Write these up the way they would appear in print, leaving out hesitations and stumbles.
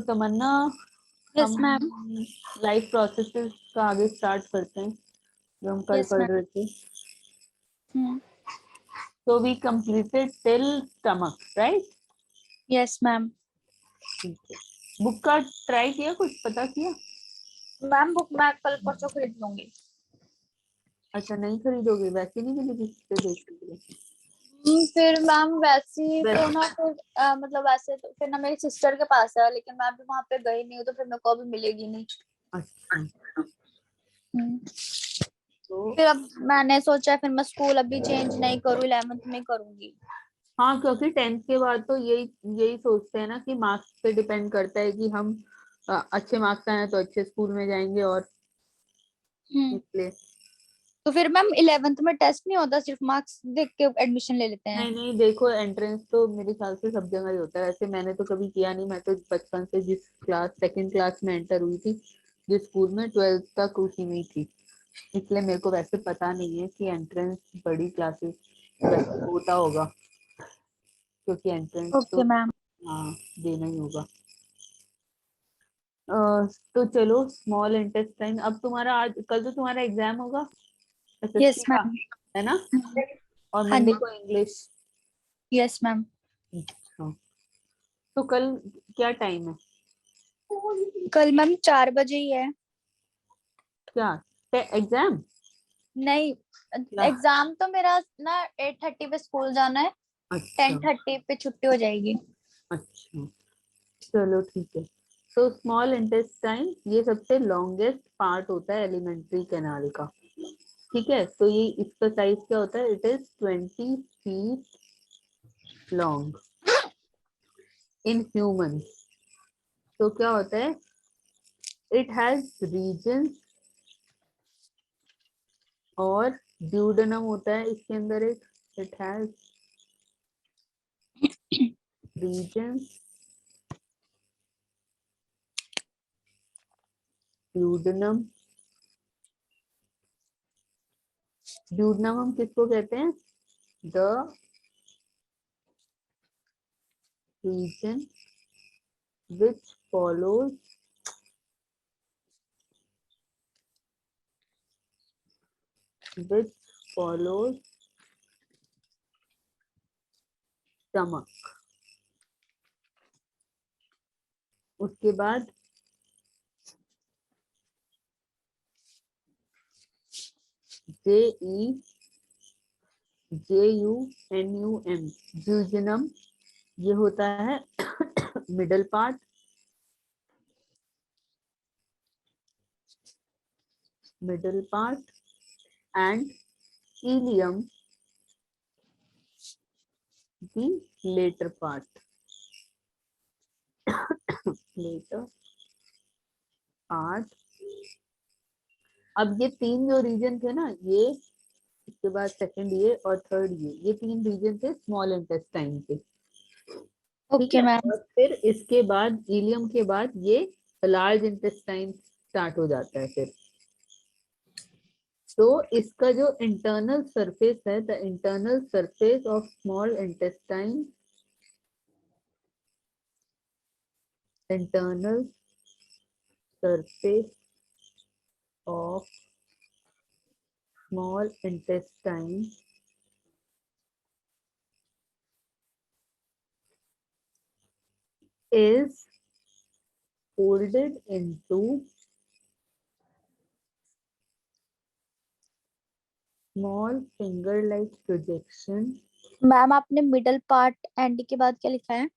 तमन्ना, yes ma'am. हम life processes का आगे स्टार्ट करते हैं जो हम कल यस पढ़ मैम। रहे थे। So we completed till stomach, right? Yes ma'am. ठीक है। बुक का ट्राई किया, कुछ पता किया? मैम बुक मैं कल परसों खरीद लूंगी। अच्छा, नहीं खरीदोगे? वैसे नहीं मिलेगी पे देखने के लिए? फिर मैम वैसी तो वैसे ना फिर मतलब वैसे तो फिर ना मेरी सिस्टर के पास है, लेकिन मैं अभी वहां पे गई नहीं हूँ तो फिर मेरे को अभी मिलेगी नहीं। अच्छा, हम्म, तो फिर अब मैंने सोचा फिर मैं स्कूल अभी चेंज नहीं करूँ, 11th में करूंगी। हाँ, क्योंकि 10th के बाद तो यही यही सोचते हैं ना कि मार्क्स पे डिपेंड करता है कि हम अच्छे मार्क्स आए तो अच्छे स्कूल में जाएंगे, और इसलिए तो फिर मैम 11th में टेस्ट नहीं होता, सिर्फ मार्क्स देख के एडमिशन ले लेते हैं? नहीं नहीं, देखो एंट्रेंस तो मेरे ख्याल से सब जगह ही होता है। वैसे मैंने तो कभी किया नहीं, मैं तो बचपन से जिस क्लास सेकंड क्लास में एंटर हुई थी, जिस स्कूल में 12th तक उसी में ही थी, इसलिए मेरे को वैसे पता नहीं है कि एंट्रेंस बड़ी क्लासेस वैसे होता होगा, क्योंकि एंट्रेंस तो ओके मैम। हाँ देना ही होगा। तो चलो, स्मॉल इंटेस्टाइन। अब तुम्हारा आज कल तो तुम्हारा एग्जाम होगा एसएससी यस का, मैम। है ना? और हाँ मंडे जी। को इंग्लिश। Yes ma'am. अच्छा, तो कल क्या टाइम है? कल मैम 4 बजे ही है। क्या एग्जाम? नहीं, एग्जाम तो मेरा ना 8:30 पे स्कूल जाना है। टेन अच्छा थर्टी पे छुट्टी हो जाएगी। अच्छा, चलो ठीक है। तो स्मॉल इंटेस्टाइन ये सबसे लॉन्गेस्ट पार्ट होता है एलिमेंट्री कैनाल का। ठीक है, तो ये इसका साइज क्या होता है? It is 20 feet long in human. तो क्या होता है? इट हैज रीजन, और ड्यूडेनम होता है इसके अंदर एक। It has region, duodenum. Duodenum हम किसको कहते हैं? The region which follows which follows stomach। उसके बाद JEJUNUM, ज्यूजनम, ये होता है middle part. Middle part and ileum the latter part. Latter part. अब ये तीन जो रीजन थे ना, ये इसके बाद सेकंड ये और थर्ड ये तीन रीजन थे स्मॉल इंटेस्टाइन के। ठीक ओके है, मैम। और फिर इसके बाद इलियम के बाद ये लार्ज इंटेस्टाइन स्टार्ट हो जाता है फिर। तो इसका जो इंटरनल सरफेस है, the internal surface of small intestine, internal surface of small intestine is folded into small finger-like projection। Ma'am आपने मिडल पार्ट एंड के बाद क्या लिखा है?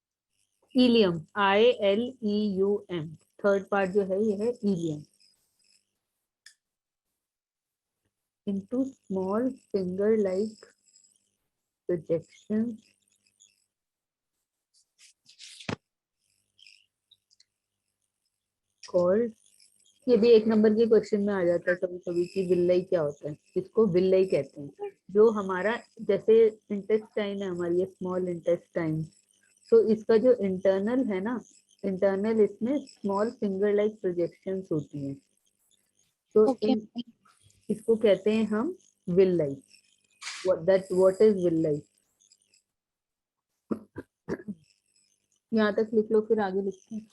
Ilium, ILEUM। थर्ड पार्ट जो है ये है ilium. into small finger-like projections called, ये भी एक नंबर के क्वेश्चन में आ जाता है कभी कभी कि विल्लाई क्या होता है। इसको विल्लाई कहते हैं। जो हमारा जैसे इंटेस्टाइन है हमारी स्मॉल इंटेस्टाइन, तो इसका जो इंटरनल है ना, इंटरनल इसमें स्मॉल फिंगर लाइक प्रोजेक्शंस होती हैं। तो ओके। इसको कहते हैं हम विल्लाई। What is विल्लाई? यहाँ तक लिख लो, फिर आगे लिखते हैं।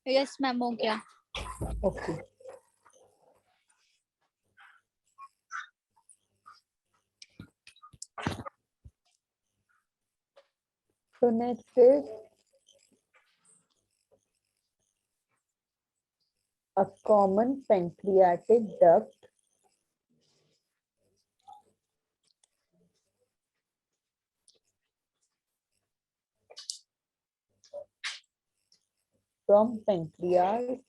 यस मैम हो गया। Okay so next is a common pancreatic duct from pancreas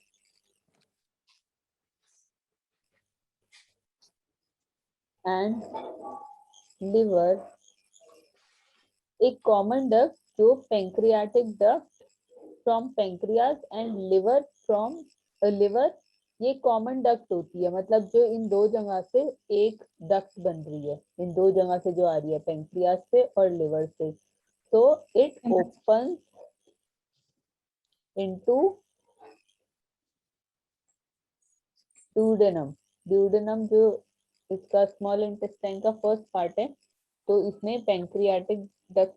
and liver, एक कॉमन डक्ट जो pancreatic duct from pancreas and liver from liver, ये कॉमन डक्ट होती है, मतलब जो इन दो जगह से एक डक्ट बन रही है, इन दो जगह से जो आ रही है पेंक्रियास से और लिवर से, तो it open into duodenum. Duodenum जो इसका स्मॉल इंटेस्टाइन का फर्स्ट पार्ट है, तो इसमें पेंक्रियाटिक डक्ट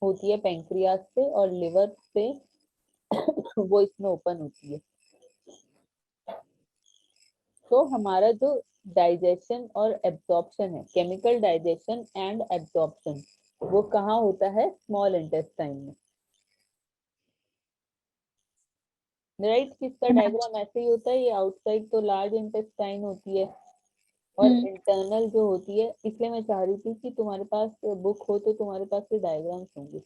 होती है पेंक्रियास से और लिवर से वो इसमें ओपन होती है। तो हमारा जो डाइजेशन और एब्जॉर्प्शन है, केमिकल डाइजेशन एंड एब्जॉर्प्शन, वो कहाँ होता है? स्मॉल इंटेस्टाइन में, राइट? किसका डायग्राम ऐसे ही होता है, ये आउटसाइड तो लार्ज इंटेस्टाइन होती है और इंटरनल जो होती है, इसलिए मैं चाह रही थी कि तुम्हारे पास बुक हो तो तुम्हारे पास ये डायग्राम्स होंगे,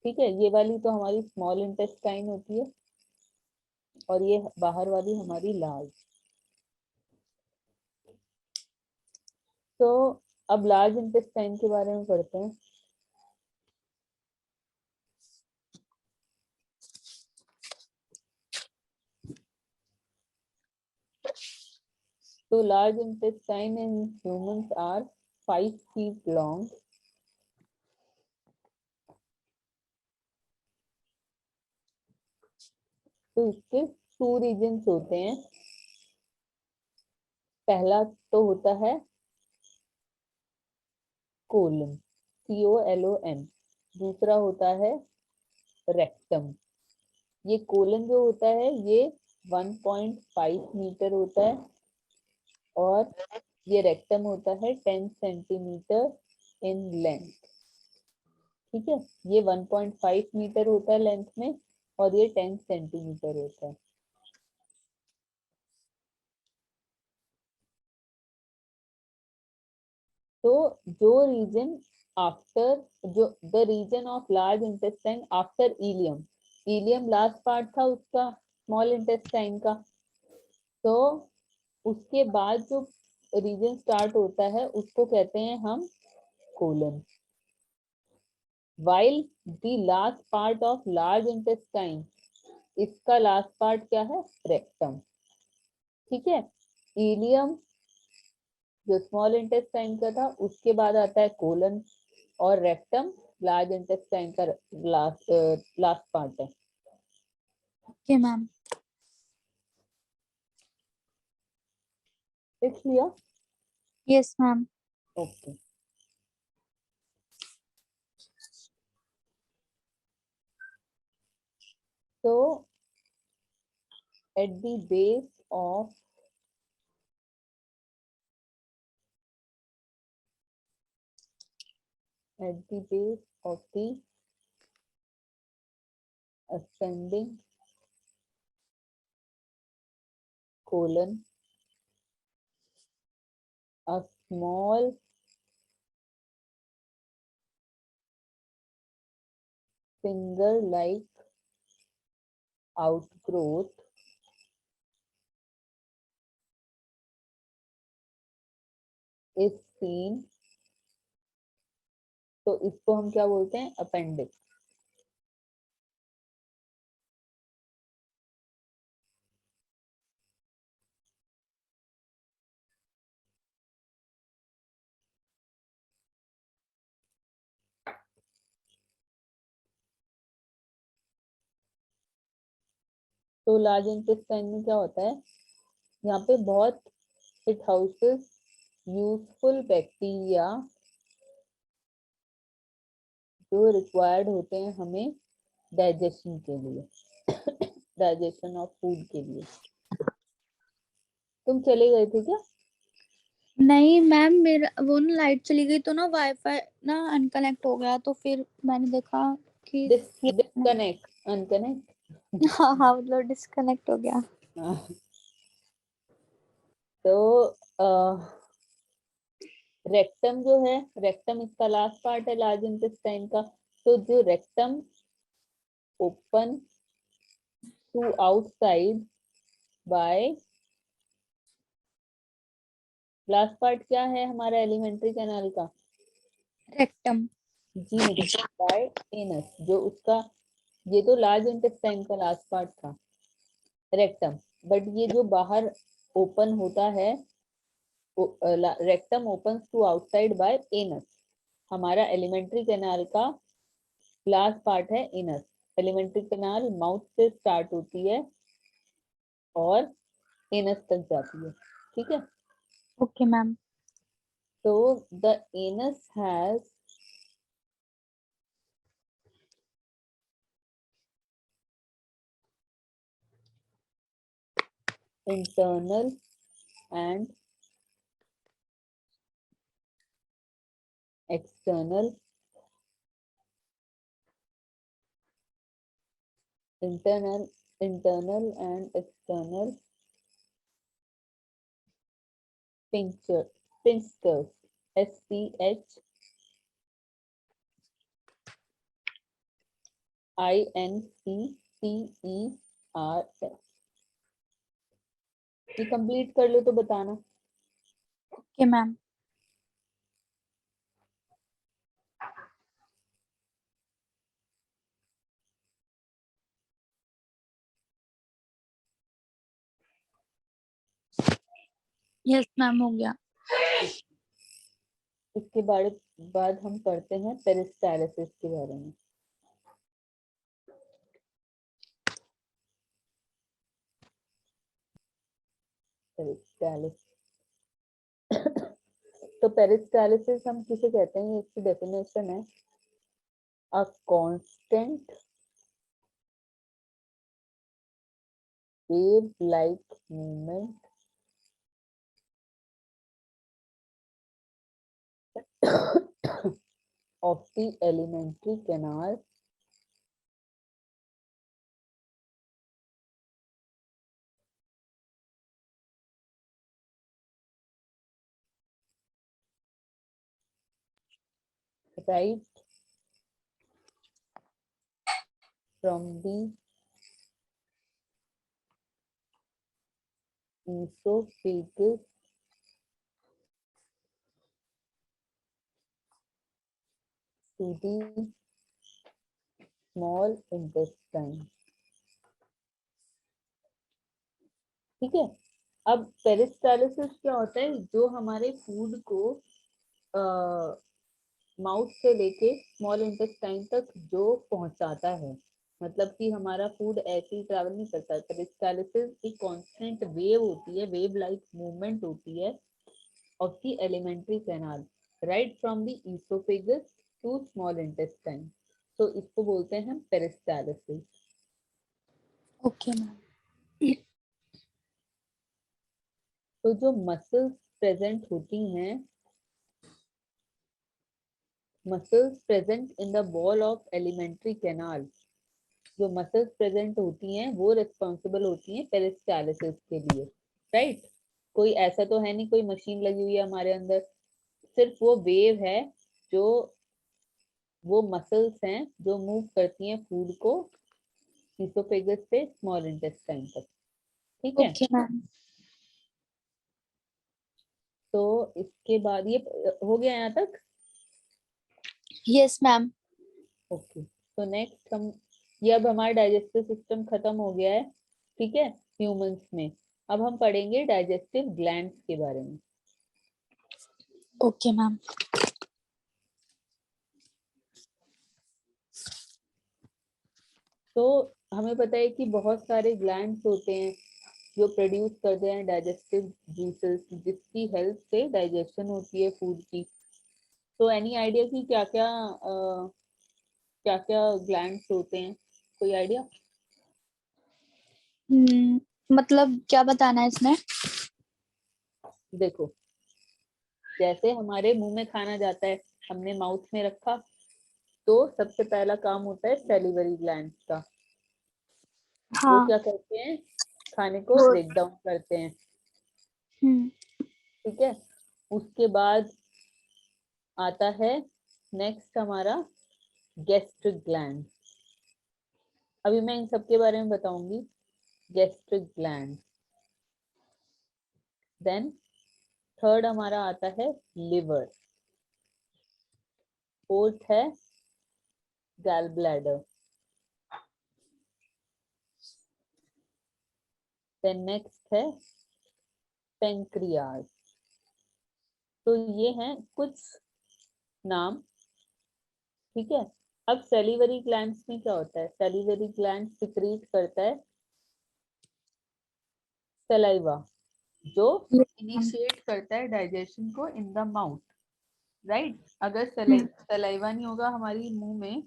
ठीक है? ये वाली तो हमारी स्मॉल इंटेस्टाइन होती है और ये बाहर वाली हमारी लार्ज। तो अब लार्ज इंटेस्टाइन के बारे में पढ़ते हैं। तो large intestine in humans are 5 feet long. तो इसके 2 रीजन्स होते हैं। पहला तो होता है कोलन, COLON, दूसरा होता है रेक्टम। ये कोलन जो होता है ये 1.5 मीटर होता है और ये रेक्टम होता है 10 सेंटीमीटर इन लेंथ, ठीक है? ये 1.5 मीटर होता है लेंथ में और ये 10 सेंटीमीटर होता है। तो जो रीजन आफ्टर, जो the region of large intestine after ileum, ileum last part था उसका स्मॉल इंटेस्टाइन का, तो उसके बाद जो रीजन स्टार्ट होता है उसको कहते हैं हम colon. While the last part of large intestine, इसका लास्ट पार्ट क्या है? रेक्टम, ठीक है? इलियम जो स्मॉल इंटेस्टाइन का था उसके बाद आता है कोलन और रेक्टम लार्ज इंटेस्टाइन का लास्ट पार्ट है। Okay ma'am. देख लिया? Yes ma'am. ओके। तो at the base of the ascending colon, a small finger-like outgrowth is seen, तो इसको हम क्या बोलते हैं? अपेंडिक्स। तो लार्ज इंटेस्टाइन में क्या होता है, यहाँ पे बहुत इट हाउसेस यूजफुल बैक्टीरिया जो रिक्वायर्ड होते हैं हमें डाइजेशन के लिए, डाइजेशन ऑफ फूड के लिए। तुम चले गए थे क्या? नहीं मैम, मेरा वो ना लाइट चली गई तो ना वाईफाई ना अनकनेक्ट हो गया, तो फिर मैंने देखा कि डिस्कनेक्ट, अनकनेक्ट। हाँ हाँ, मतलब डिस्कनेक्ट हो गया। तो रेक्टम जो है, रेक्टम इसका लास्ट पार्ट है लार्ज इंटेस्टाइन का। तो जो rectum open to outside by, last part क्या है हमारा एलिमेंट्री कैनाल का? रेक्टम। जी, बाय एनस, जो उसका, ये तो लार्ज इंटेस्टाइन का लास्ट पार्ट था रेक्टम, बट ये जो बाहर ओपन होता है, rectum opens to outside by anus. हमारा एलिमेंट्री कैनाल का लास्ट पार्ट है एनस। एलिमेंट्री कैनाल माउथ से स्टार्ट होती है और एनस तक जाती है, ठीक है। Okay ma'am. तो the anus has internal and external, internal and external sphincters, SPHINCTERS। ये कंप्लीट कर लो तो बताना। Okay ma'am. यस मैम, हो गया। इसके बाद हम पढ़ते हैं पेरिस्टालिसिस के बारे में। पेरिस्टालिसिस तो पेरिस्टालिसिस हम किसे कहते हैं, इसकी डेफिनेशन है a constant wave like movement of the elementary canal right from the esophagus to the small intestine, ठीक है। अब पेरिस्टालिसिस क्या होता है, जो हमारे फूड को माउथ से लेके स्मॉल इंटेस्टाइन तक जो पहुंचाता है, मतलब कि हमारा फूड ऐसे ही ट्रैवल नहीं करता है। पेरिस्टालिसिस एक कांस्टेंट वेव होती है, वेव लाइक मूवमेंट होती है of the alimentary canal right from the oesophagus to small intestine. तो इसको बोलते हैं पेरिस्टालिसिस। Okay ma'am. तो जो मसल्स प्रेजेंट होती हैं, muscles present in the wall of alimentary canal, जो मसल्स प्रेजेंट होती हैं वो रिस्पॉन्सिबल होती हैं पेरिस्टालिसिस के लिए, राइट। कोई ऐसा तो है नहीं कोई मशीन लगी हुई है हमारे अंदर, सिर्फ वो वेव है, जो वो मसल्स हैं जो मूव करती हैं फूड को ईसोफेगस से स्मॉल इंटेस्टाइन तक, ठीक है। Okay ma'am. तो इसके बाद ये हो गया यहाँ तक, यस मैम। ओके। तो नेक्स्ट हम, ये अब हमारा डाइजेस्टिव सिस्टम खत्म हो गया है, ठीक है, ह्यूमंस में। अब हम पढ़ेंगे डाइजेस्टिव ग्लैंड्स के बारे में। Okay ma'am. तो हमें पता है कि बहुत सारे ग्लैंड्स होते हैं जो प्रोड्यूस करते हैं डाइजेस्टिव जूसेस, जिसकी हेल्प से डाइजेशन होती है फूड की। तो एनी आइडिया कि क्या क्या क्या क्या ग्लैंड्स होते हैं, कोई आइडिया? मतलब क्या बताना है इसमें? देखो, जैसे हमारे मुंह में खाना जाता है, हमने माउथ में रखा, तो सबसे पहला काम होता है सैलिवरी ग्लैंड्स का। वो हाँ। क्या करते हैं, खाने को वो ब्रेक डाउन करते हैं। हम्म ठीक है, उसके बाद आता है नेक्स्ट हमारा गैस्ट्रिक ग्लैंड। अभी मैं इन सब के बारे में बताऊंगी। गैस्ट्रिक ग्लैंड, देन थर्ड हमारा आता है लिवर, फोर्थ है गैल ब्लैडर, देन नेक्स्ट है पेंक्रियाज। तो ये हैं कुछ नाम। ठीक है, अब सैलिवरी ग्लैंड्स में क्या होता है? सैलिवरी ग्लैंड सिक्रीट करता है सलाइवा, जो इनिशिएट करता है डाइजेशन को इन द माउथ, राइट? अगर सलाइवा नहीं होगा हमारी मुंह में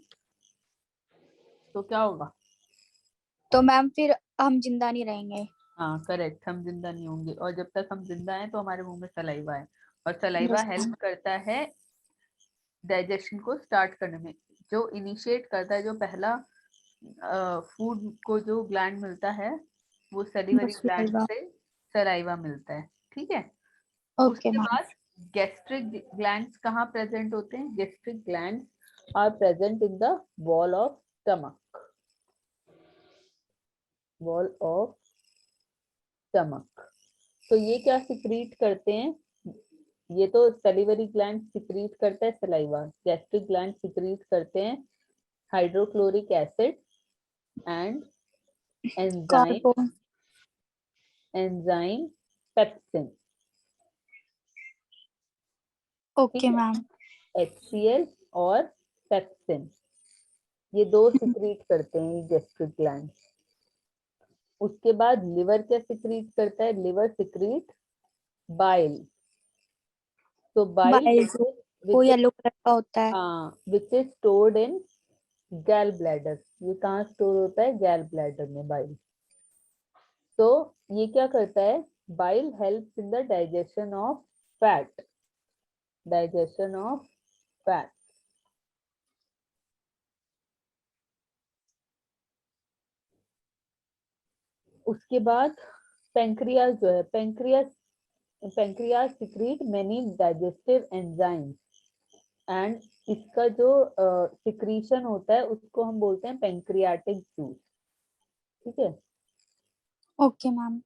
तो क्या होगा? तो मैम फिर हम जिंदा नहीं रहेंगे। हाँ करेक्ट, हम जिंदा नहीं होंगे। और जब तक हम जिंदा हैं तो हमारे मुंह में सलाइवा है, और सलाइवा यस मैम। हेल्प करता है डाइजेशन को स्टार्ट करने में। जो इनिशिएट करता है, जो पहला फूड को जो ग्लैंड मिलता है, वो सैलिवरी बस ग्लैंड रहेगा। से सलाइवा मिलता है। ठीक है, ओके उसके मैम। बाद गैस्ट्रिक ग्लैंड्स कहाँ प्रेजेंट होते हैं? Gastric glands are present in the wall of stomach, wall of stomach. तो ये क्या सिक्रीट करते हैं? ये तो सैलिवरी ग्लैंड सिक्रीट करता है सलाइवा, गैस्ट्रिक ग्लैंड सिक्रीट करते हैं hydrochloric acid and enzyme, कार्बो। Enzyme pepsin. ठीक ओके है, मैम। HCl और पेप्सिन, ये दो सिक्रीट करते हैं गैस्ट्रिक ग्लैंड। उसके बाद लिवर क्या सिक्रीट करता है? Liver secrete bile. तो बाइल बाइल जो वो विच इज, येलो कलर का होता है। हाँ, विच इज स्टोर्ड इन गैल ब्लैडर। ये कहाँ स्टोर होता है? गैल ब्लैडर में बाइल। तो ये क्या करता है? Bile helps in the digestion of fat, digestion of fat. उसके बाद पेंक्रियाज जो है, pancreas secrete many digestive enzymes, and इसका जो सिक्रीशन होता है उसको हम बोलते हैं पेंक्रियाटिक जूस। ठीक है, ओके मैम।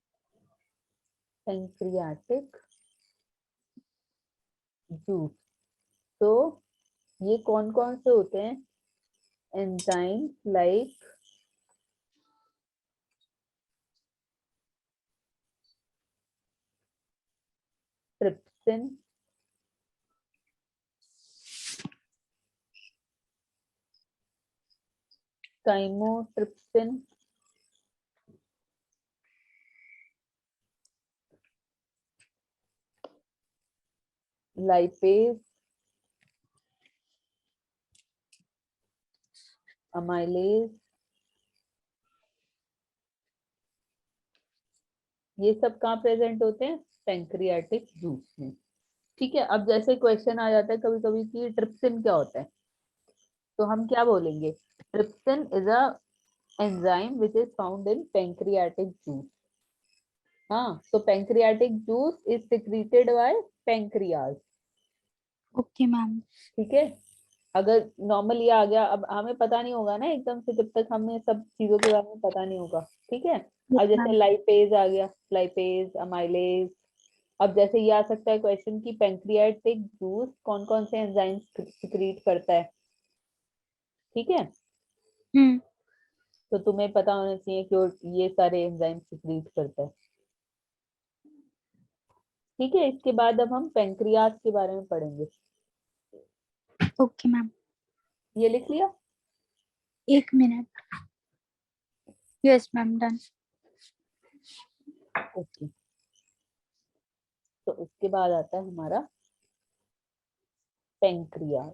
Pancreatic juice. तो ये कौन कौन से होते हैं? Enzymes like trypsin, chymotrypsin, lipase, amylase, ये सब कहाँ प्रेजेंट होते हैं? पेंक्रियाटिक जूस में। ठीक है, अब जैसे क्वेश्चन आ जाता है कभी कभी कि ट्रिप्सिन क्या होता है, तो हम क्या बोलेंगे? Trypsin is a enzyme which is found in pancreatic juice. हाँ, तो pancreatic juice is secreted by pancreas. Okay ma'am. ठीक है, अगर नॉर्मल ये आ गया, अब हमें पता नहीं होगा ना एकदम से, जब तक हमें सब चीजों के बारे में पता नहीं होगा। ठीक है, यस अब जैसे मैम। लाइपेज आ गया, लाइपेज, अमाइलेज। अब जैसे ये आ सकता है क्वेश्चन की पेंक्रियाटिक जूस कौन कौन से एंजाइम सिक्रीट करता है। ठीक है, हम्म तो तुम्हें पता होना चाहिए कि ये सारे एंजाइम सिक्रीट करता है। ठीक है, इसके बाद अब हम पेंक्रियाज के बारे में पढ़ेंगे। Okay ma'am. ये लिख लिया? 1 minute. Yes ma'am, done. Okay, तो उसके बाद आता है हमारा पेंक्रियास।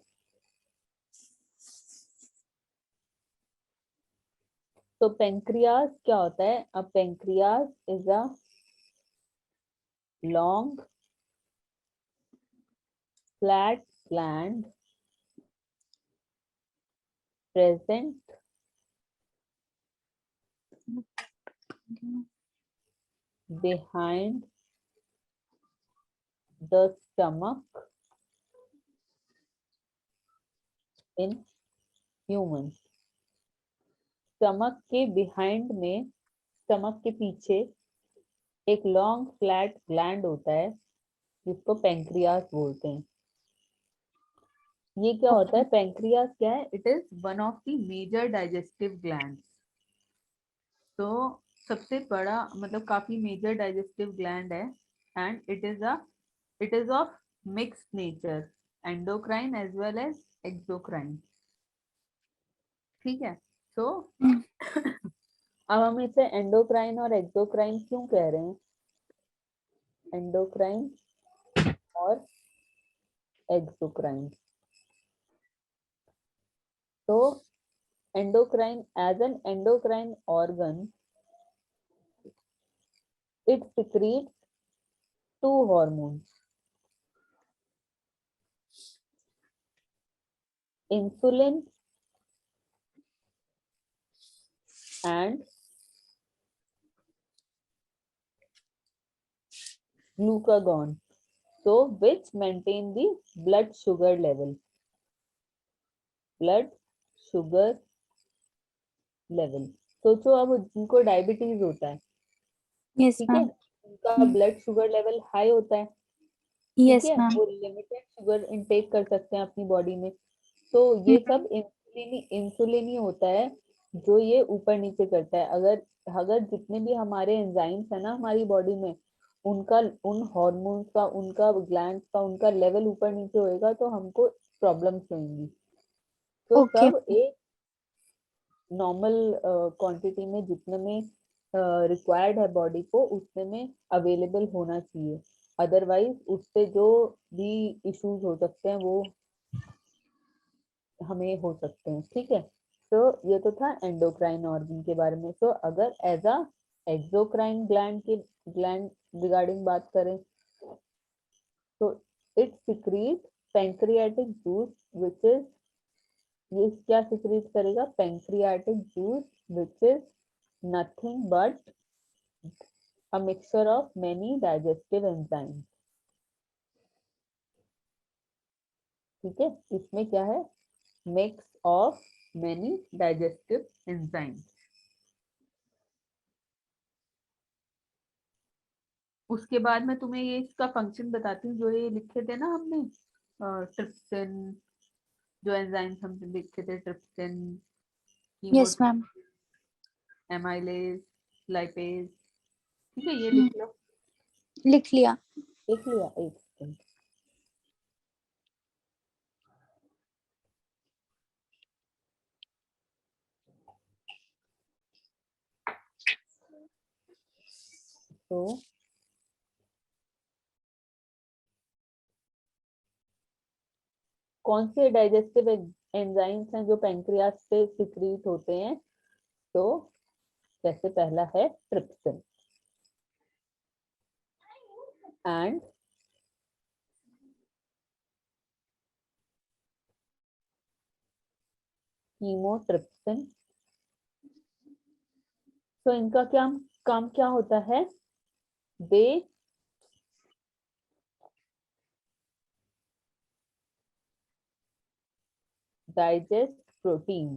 तो पेंक्रियास क्या होता है? अब pancreas is a long flat gland present behind the stomach in humans. Stomach के बिहाइंड में, स्टमक के पीछे एक लॉन्ग फ्लैट ग्लैंड होता है जिसको पेंक्रियास बोलते हैं। ये क्या होता है? पेंक्रियास क्या है? It is one of the major digestive gland. तो सबसे बड़ा, मतलब काफी मेजर डाइजेस्टिव ग्लैंड है। And it is of mixed nature, endocrine as well as exocrine. ठीक है, तो अब हम इसे एंडोक्राइन और एक्सोक्राइन क्यों कह रहे हैं? एंडोक्राइन और एक्सोक्राइन। तो endocrine, as an endocrine organ, it secretes two hormones, insulin and glucagon, so which maintain the blood sugar level. blood sugar level, सोचो अब जिनको डायबिटीज होता है, यस ठीक है, मैम। उनका ब्लड शुगर लेवल हाई होता है, ठीक यस है, मैम। वो लिमिटेड शुगर इनटेक कर सकते हैं अपनी बॉडी में। तो ये सब इंसुलिन ही होता है जो ये ऊपर नीचे करता है। अगर अगर जितने भी हमारे एंजाइम्स है ना हमारी बॉडी में, उनका, उन हॉर्मोन्स का, उनका ग्लैंड्स का, उनका लेवल ऊपर नीचे होएगा तो हमको प्रॉब्लम्स होंगी। तो ओके। सब एक नॉर्मल क्वांटिटी में, जितने में रिक्वायर्ड है बॉडी को, उतने में अवेलेबल होना चाहिए। अदरवाइज उससे जो भी इश्यूज हो सकते हैं वो हमें हो सकते हैं। ठीक है, तो ये तो था एंडोक्राइन ऑर्गन के बारे में। तो अगर as a exocrine gland regarding बात करें तो it secrete pancreatic juice which is, ये क्या सिक्रीट करेगा? Pancreatic juice which is nothing but a mixture of many digestive enzymes। ठीक है, इसमें क्या है? Mix of many digestive enzymes. उसके बाद मैं तुम्हें ये इसका फंक्शन बताती हूँ, जो ये लिखे थे ना हमने, ट्रिप्सिन, जो एंजाइम्स हमने लिखे थे, trypsin, yes ma'am. Amylase, lipase. ठीक है, ये लिख लो। लिख लिया। लिख लिया? एक सेकंड। तो कौन से डाइजेस्टिव एंजाइम्स हैं जो पेंक्रियास से सिक्रीट होते हैं? तो जैसे पहला है ट्रिप्सिन एंड कीमोट्रिप्सिन। तो इनका क्या काम क्या होता है? दे डाइजेस्ट प्रोटीन,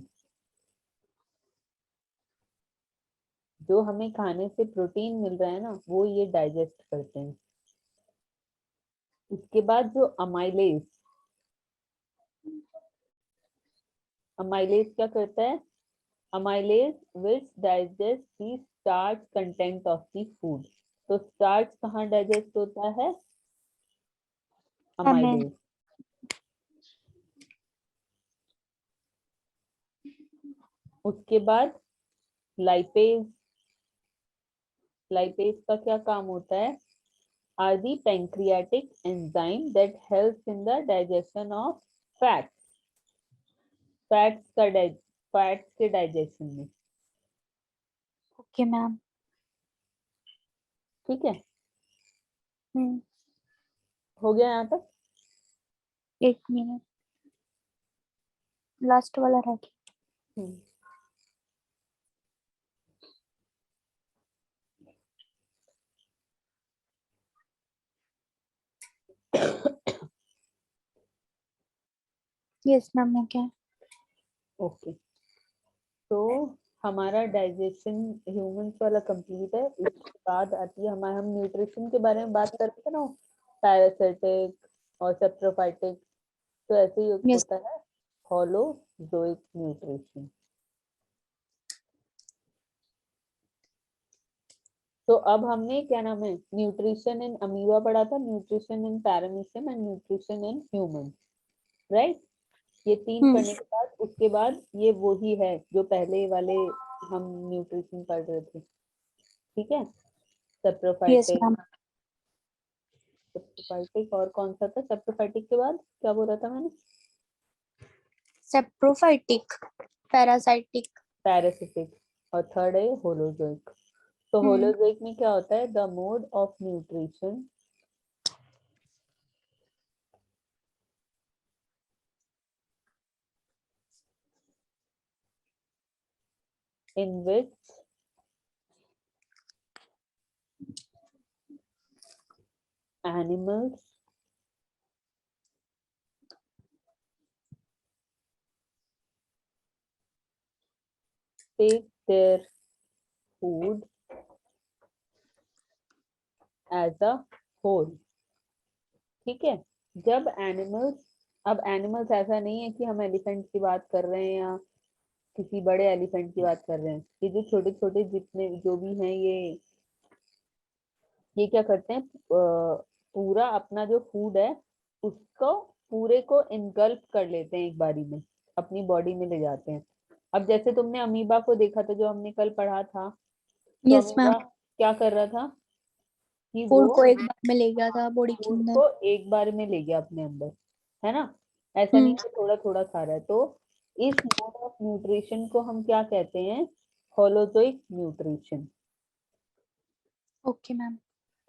जो हमें खाने से प्रोटीन मिल रहा है ना, वो ये डाइजेस्ट करते हैं। उसके बाद जो अमाइलेज, अमाइलेज क्या करता है? Amylase which digest the starch content of the food. तो स्टार्च कहाँ डाइजेस्ट होता है? अमाइलेज। उसके बाद लाइपेज, लाइपेज का क्या काम होता है? Are the pancreatic enzyme that helps in the digestion of fats, fats के डाइजेशन में। Okay ma'am. ठीक है, हम्म। हो गया यहाँ तक? 1 मिनट, लास्ट वाला रह गया। हम्म। यस मैम, हो गया। ओके, तो हमारा डाइजेशन ह्यूमंस वाला कंप्लीट है। इसके बाद आती है हमारे, हम न्यूट्रिशन के बारे में बात करते हैं ना, पैरासिटिक और सेप्रोफाइटिक, तो ऐसे ही यस। होता है होलोजोइक न्यूट्रिशन। तो अब हमने क्या नाम है, न्यूट्रिशन इन अमीबा पढ़ा था, nutrition in paramecium and nutrition in human, right? ये 3 पढ़ने के बाद उसके बाद ये वही है जो पहले वाले हम न्यूट्रिशन पढ़ रहे थे। ठीक है, यस सेप्रोफाइटिक, मैम। सेप्रोफाइटिक और कौन सा था? सेप्रोफाइटिक के बाद क्या बोला था मैंने? Saprophytic, parasitic. पैरासिटिक, और थर्ड है होलोजोइक। तो होलोजोइक में क्या होता है? The mode of nutrition in which animals take their food as a whole। ठीक है, जब एनिमल्स, अब एनिमल्स ऐसा नहीं है कि हम एलिफेंट की बात कर रहे हैं या किसी बड़े एलिफेंट की बात कर रहे हैं। ये जो छोटे छोटे जितने जो भी हैं, ये क्या करते हैं, पूरा अपना जो फूड है उसको पूरे को इनगल्फ कर लेते हैं एक बारी में, अपनी बॉडी में ले जाते हैं। अब जैसे तुमने अमीबा को देखा था जो हमने कल पढ़ा था, तो यस मैम। अमीबा क्या कर रहा था कि वो फूड को एक बार में ले गया था बॉडी के फूड अंदर। को एक बार में ले गया अपने अंदर, है ना? ऐसा नहीं हम्म। कि थोड़ा थोड़ा खा रहा है। तो इस मोड ऑफ न्यूट्रिशन को हम क्या कहते हैं? Holozoic nutrition. Okay ma'am.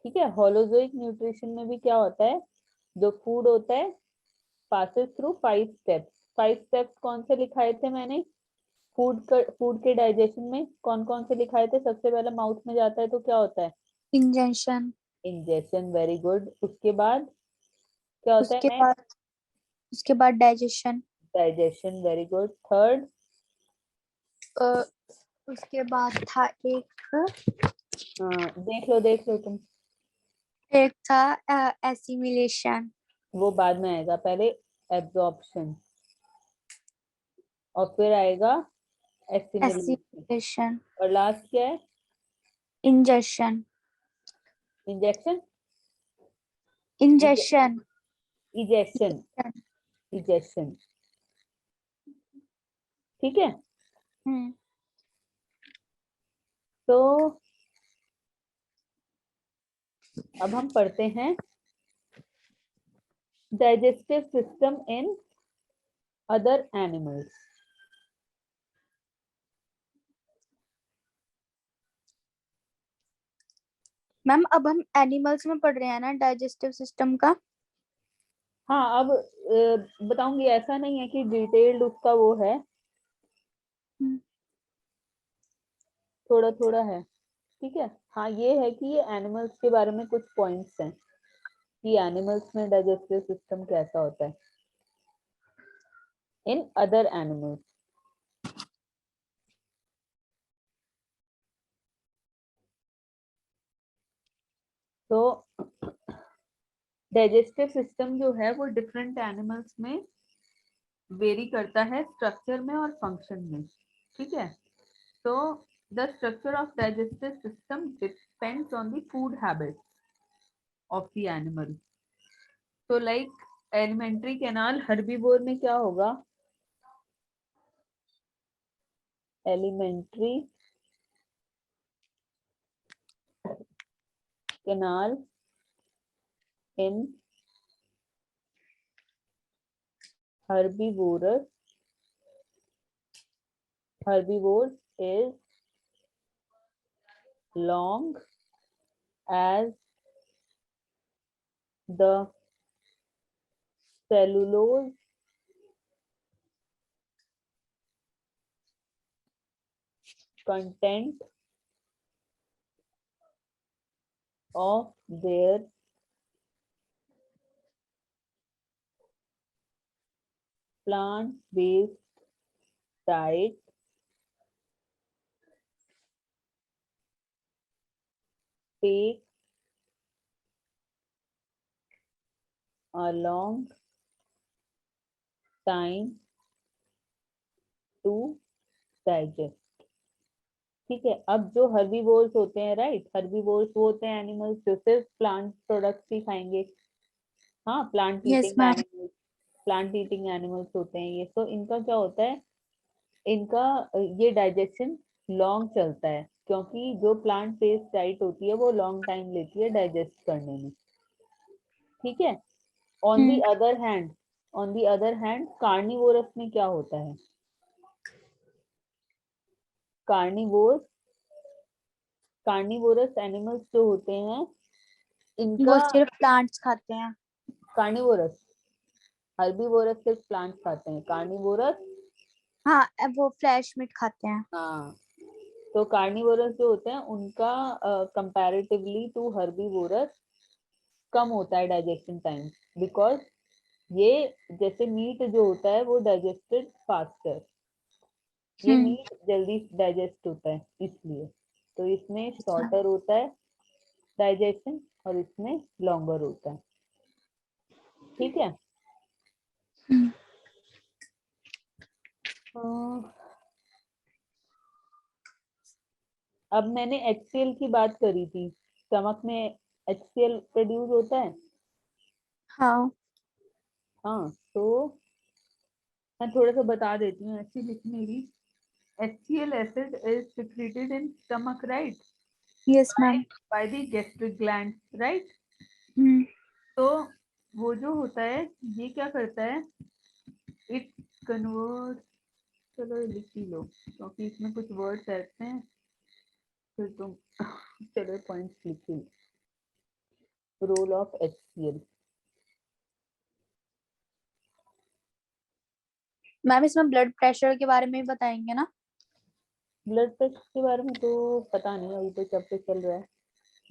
ठीक है, होलोजोइक न्यूट्रिशन में भी क्या होता है, जो फूड होता है पासेस थ्रू 5 स्टेप्स। 5 स्टेप्स कौन से लिखाए थे मैंने? फूड के डाइजेशन में कौन कौन से लिखाए थे? सबसे पहले माउथ में जाता है तो क्या होता है? इंजेक्शन। Injection, very good. उसके बाद क्या होता है उसके नेक्स्ट? बाद उसके बाद digestion. Digestion, very good. Third? उसके बाद था देख लो तुम, एक था एसिमिलेशन। वो बाद में आएगा, पहले एब्जॉर्प्शन और फिर आएगा एसिमिलेशन, एसिमिलेशन। और लास्ट क्या है? Injection. Injection, injection. Ejection, ejection. ठीक है, हम्म। तो अब हम पढ़ते हैं digestive system in other animals. Ma'am अब हम एनिमल्स में पढ़ रहे हैं ना डाइजेस्टिव सिस्टम का। हाँ, अब बताऊंगी, ऐसा नहीं है कि डिटेल्ड उसका वो है, हम्म। थोड़ा थोड़ा है। ठीक है, हाँ ये है कि ये एनिमल्स के बारे में कुछ पॉइंट्स हैं कि एनिमल्स में डाइजेस्टिव सिस्टम कैसा होता है इन अदर एनिमल्स। तो डाइजेस्टिव सिस्टम जो है वो डिफरेंट एनिमल्स में वेरी करता है, स्ट्रक्चर में और फंक्शन में। ठीक है, तो the structure of digestive system depends on the food habits of the animal. तो लाइक एलिमेंट्री कैनाल हर्बीवोर में क्या होगा? Alimentary canal in herbivores is long as the cellulose content of their plant-based diet take a long time to digest. ठीक है, अब जो herbivores होते हैं, राइट, हर्बीवोर्स वो होते हैं एनिमल्स जो सिर्फ प्लांट प्रोडक्ट्स ही खाएंगे. हाँ, plant yes eating ma'am. Animals, plant eating animals होते हैं ये. तो इनका क्या होता है, इनका ये डाइजेशन लॉन्ग चलता है, क्योंकि जो प्लांट बेस्ड डाइट होती है वो लॉन्ग टाइम लेती है डाइजेस्ट करने में. ठीक है. On the other hand carnivorous में क्या होता है, कार्निवोरस एनिमल्स जो होते हैं इनका, वो सिर्फ प्लांट्स खाते हैं. कार्निवोरस, हर्बीवोरस सिर्फ प्लांट्स खाते हैं, कार्निवोरस, हाँ, वो फ्लैश मीट खाते हैं. हाँ, तो कार्निवोरस जो होते हैं उनका कंपैरेटिवली टू हर्बीवोरस कम होता है डाइजेशन टाइम, बिकॉज ये जैसे मीट जो होता है वो डाइजेस्टेड फास्टर, ये मीट जल्दी डाइजेस्ट होता है इसलिए, तो इसमें शॉर्टर होता है डाइजेशन और इसमें लॉन्गर होता है. ठीक है. अब मैंने HCl की बात करी थी, स्टमक में HCl प्रोड्यूस होता है. हाँ. हाँ, तो मैं थोड़ा सा बता देती हूँ, ऐसी लिखने की. HCl acid is secreted in stomach, right? Yes ma'am. By the gastric gland, right? तो वो जो होता है ये क्या करता है, इट कन्वर्ट, चलो लिख ही लो क्योंकि इसमें कुछ वर्ड्स ऐसे हैं फिर तुम चलो पॉइंट्स लिख ही लो. Role of HCl. मैम इसमें ब्लड प्रेशर के बारे में भी बताएंगे ना? ब्लड प्रेशर के बारे में तो पता नहीं, अभी तो चैप्टर चल रहा है.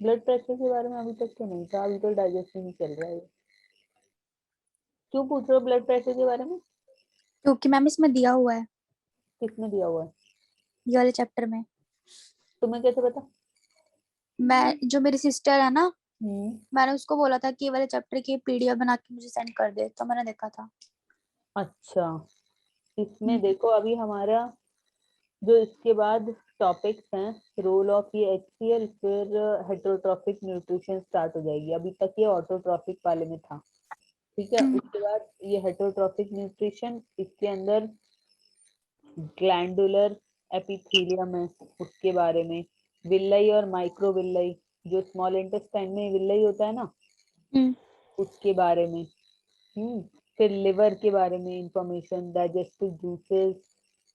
ब्लड प्रेशर के बारे में अभी तक तो नहीं था, अभी तो डाइजेशन ही चल रहा है. क्यों पूछ रहे हो ब्लड प्रेशर के बारे में? क्योंकि मैम इसमें दिया हुआ है, किसने दिया हुआ है? ये वाले चैप्टर में. तुम्हें कैसे पता? मैं, जो मेरी सिस्टर है ना, मैंने उसको बोला था कि ये वाले चैप्टर की PDF बना के मुझे सेंड कर दे, तो मैंने देखा था. अच्छा, इसमें देखो अभी हमारा जो इसके बाद टॉपिक्स हैं, रोल ऑफ ये HCl, फिर हेटरोट्रॉफिक न्यूट्रिशन स्टार्ट हो जाएगी. अभी तक ये ऑटोट्रॉफिक वाले में था. ठीक है, उसके बाद ये हेटरोट्रॉफिक न्यूट्रिशन, इसके अंदर ग्लैंडुलर एपिथेलियम है उसके बारे में, विल्लाई और माइक्रोविल्लाई, जो स्मॉल इंटेस्टाइन में विल्लाई होता है ना, उसके बारे में. फिर लिवर के बारे में इंफॉर्मेशन, डाइजेस्टिव जूसेस,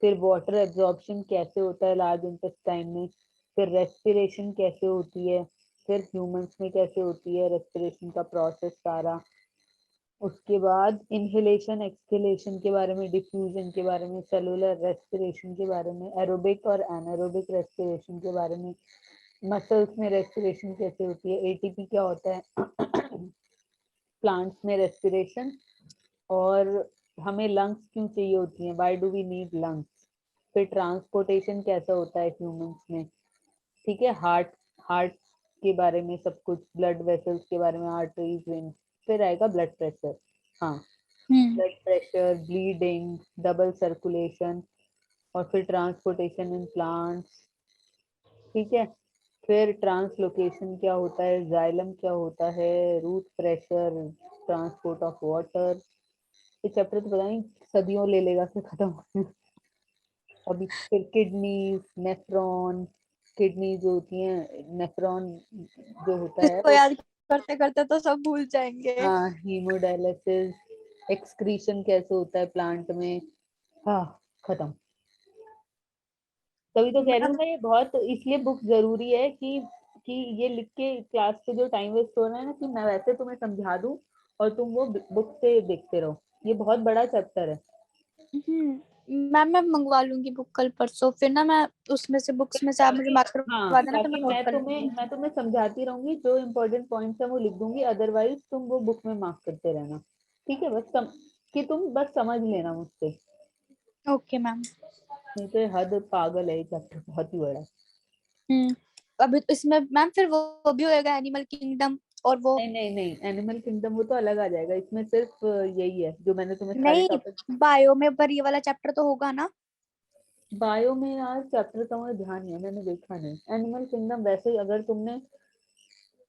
फिर वाटर एब्जॉर्प्शन कैसे होता है लार्ज इंटेस्टाइन में, फिर रेस्पिरेशन कैसे होती है, फिर ह्यूमंस में कैसे होती है रेस्पिरेशन का प्रोसेस सारा. उसके बाद इनहेलेशन एक्सहेलेशन के बारे में, डिफ्यूजन के बारे में, सेलुलर रेस्पिरेशन के बारे में, एरोबिक और एनारोबिक रेस्पिरेशन के बारे में, मसल्स में रेस्पिरेशन कैसे होती है, ATP क्या होता है प्लांट्स में रेस्पिरेशन, और हमें लंग्स क्यों चाहिए होती हैं, why do we need lungs, फिर ट्रांसपोर्टेशन कैसा होता है ह्यूमंस में. ठीक है, हार्ट के बारे में सब कुछ, ब्लड वेसल्स के बारे में, आर्टरीज, वेन्स, फिर आएगा ब्लड प्रेशर. हाँ, blood pressure, bleeding, double circulation, और फिर ट्रांसपोर्टेशन इन प्लांट्स. ठीक है, फिर ट्रांसलोकेशन क्या होता है, जाइलम क्या होता है, root pressure, transport of water. ये चैप्टर तो पता नहीं सदियों ले लेगा फिर खत्म. अभी फिर किडनी, नेफ्रॉन, किडनी जो होती हैं, नेफ्रॉन जो होता है इसको वो, याद करते करते तो सब भूल जाएंगे। हाँ, हीमोडायलिसिस, एक्सक्रीशन कैसे होता है प्लांट में, हाँ, खत्म। तभी तो कह रही हूँ मैम मैं, ये बहुत इसलिए बुक जरूरी है कि ये लिख के क्लास पे जो टाइम वेस्ट हो रहा है ना, कि मैं वैसे तुम्हें समझा दूं और तुम वो बुक से देखते रहो। ये बहुत बड़ा चैप्टर है। मैम मैं मंगवा लूंगी बुक कल परसों, फिर ना मैं उसमें से बुक्स में से आप मुझे ताकि, मार्क हाँ, करवा देना तो मैं ताकि नोट कर लूंगी। मैं तुम्हें समझाती रहूंगी, जो इम्पोर्टेंट पॉइंट्स है वो लिख दूंगी, अदरवाइज तुम वो बुक में मार्क करते रहना। ठीक है, कि तुम बस समझ लेना मुझसे। Okay ma'am. नहीं तो ये हद पागल है, ये चैप्टर बहुत ही बड़ा है। हम्म। अभी तो इसमें मैम फिर वो भी होएगा एनिमल किंगडम और वो। नहीं नहीं नहीं, एनिमल किंगडम वो तो अलग आ जाएगा, इसमें सिर्फ यही है जो मैंने तुम्हें सारे नहीं, टॉपिक। बायो में पर ये वाला चैप्टर तो होगा ना। बायो में यार चैप्टर का मुझे ध्यान नहीं है, मैंने देखा नहीं। एनिमल किंगडम वैसे ही अगर तुमने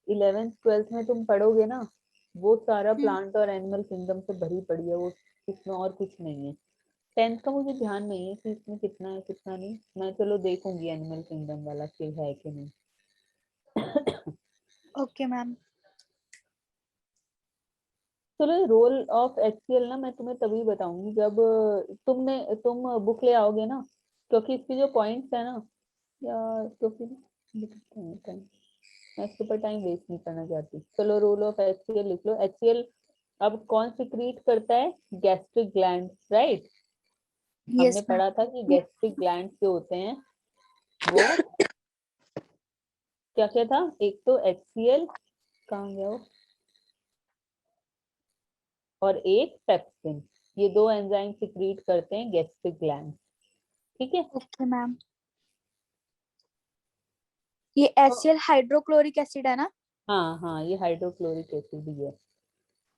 11th 12th में तुम पढ़ोगे ना, वो सारा हम्म। प्लांट और एनिमल किंगडम से भरी पड़ी है वो, इसमें और कुछ नहीं है। 10th का मुझे ध्यान नहीं है कि इसमें कितना है कितना नहीं, मैं चलो देखूंगी एनिमल किंगडम वाला कि है कि नहीं। Okay ma'am. चलो, रोल ऑफ एचसीएल ना मैं तुम्हें तभी बताऊंगी जब तुम बुक ले आओगे ना, क्योंकि इसके जो पॉइंट्स है ना, या तो फिर मैं इसके ऊपर टाइम वेस्ट नहीं करना चाहती। चलो, रोल ऑफ एचसीएल लिख लो। एचसीएल अब कौन सिक्रीट करता है? Gastric gland, right. हमने यस पढ़ा था कि मैम। गैस्ट्रिक ग्लैंड जो होते हैं वो क्या क्या था, एक तो एचसीएल, कहाँ गया वो, और एक पेप्सिन। ये दो एंजाइम सिक्रीट करते हैं गैस्ट्रिक ग्लैंड। ठीक है। Okay ma'am. ये तो HCl हाइड्रोक्लोरिक एसिड है ना। हाँ हाँ, ये हाइड्रोक्लोरिक एसिड ही है।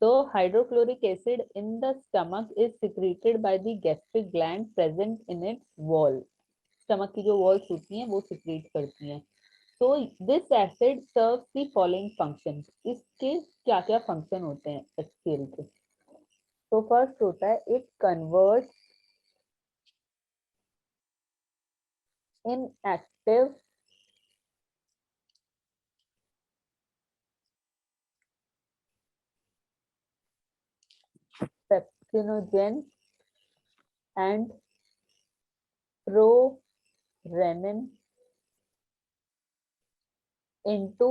तो hydrochloric acid in the stomach is secreted by the gastric gland present in its wall. Stomach की जो वॉल्स होती हैं वो सिक्रीट करती हैं। तो this acid serve the following function. इसके क्या क्या फंक्शन होते हैं एचसीएल के? तो फर्स्ट होता है, it convert inactive pepsinogen and prorennin into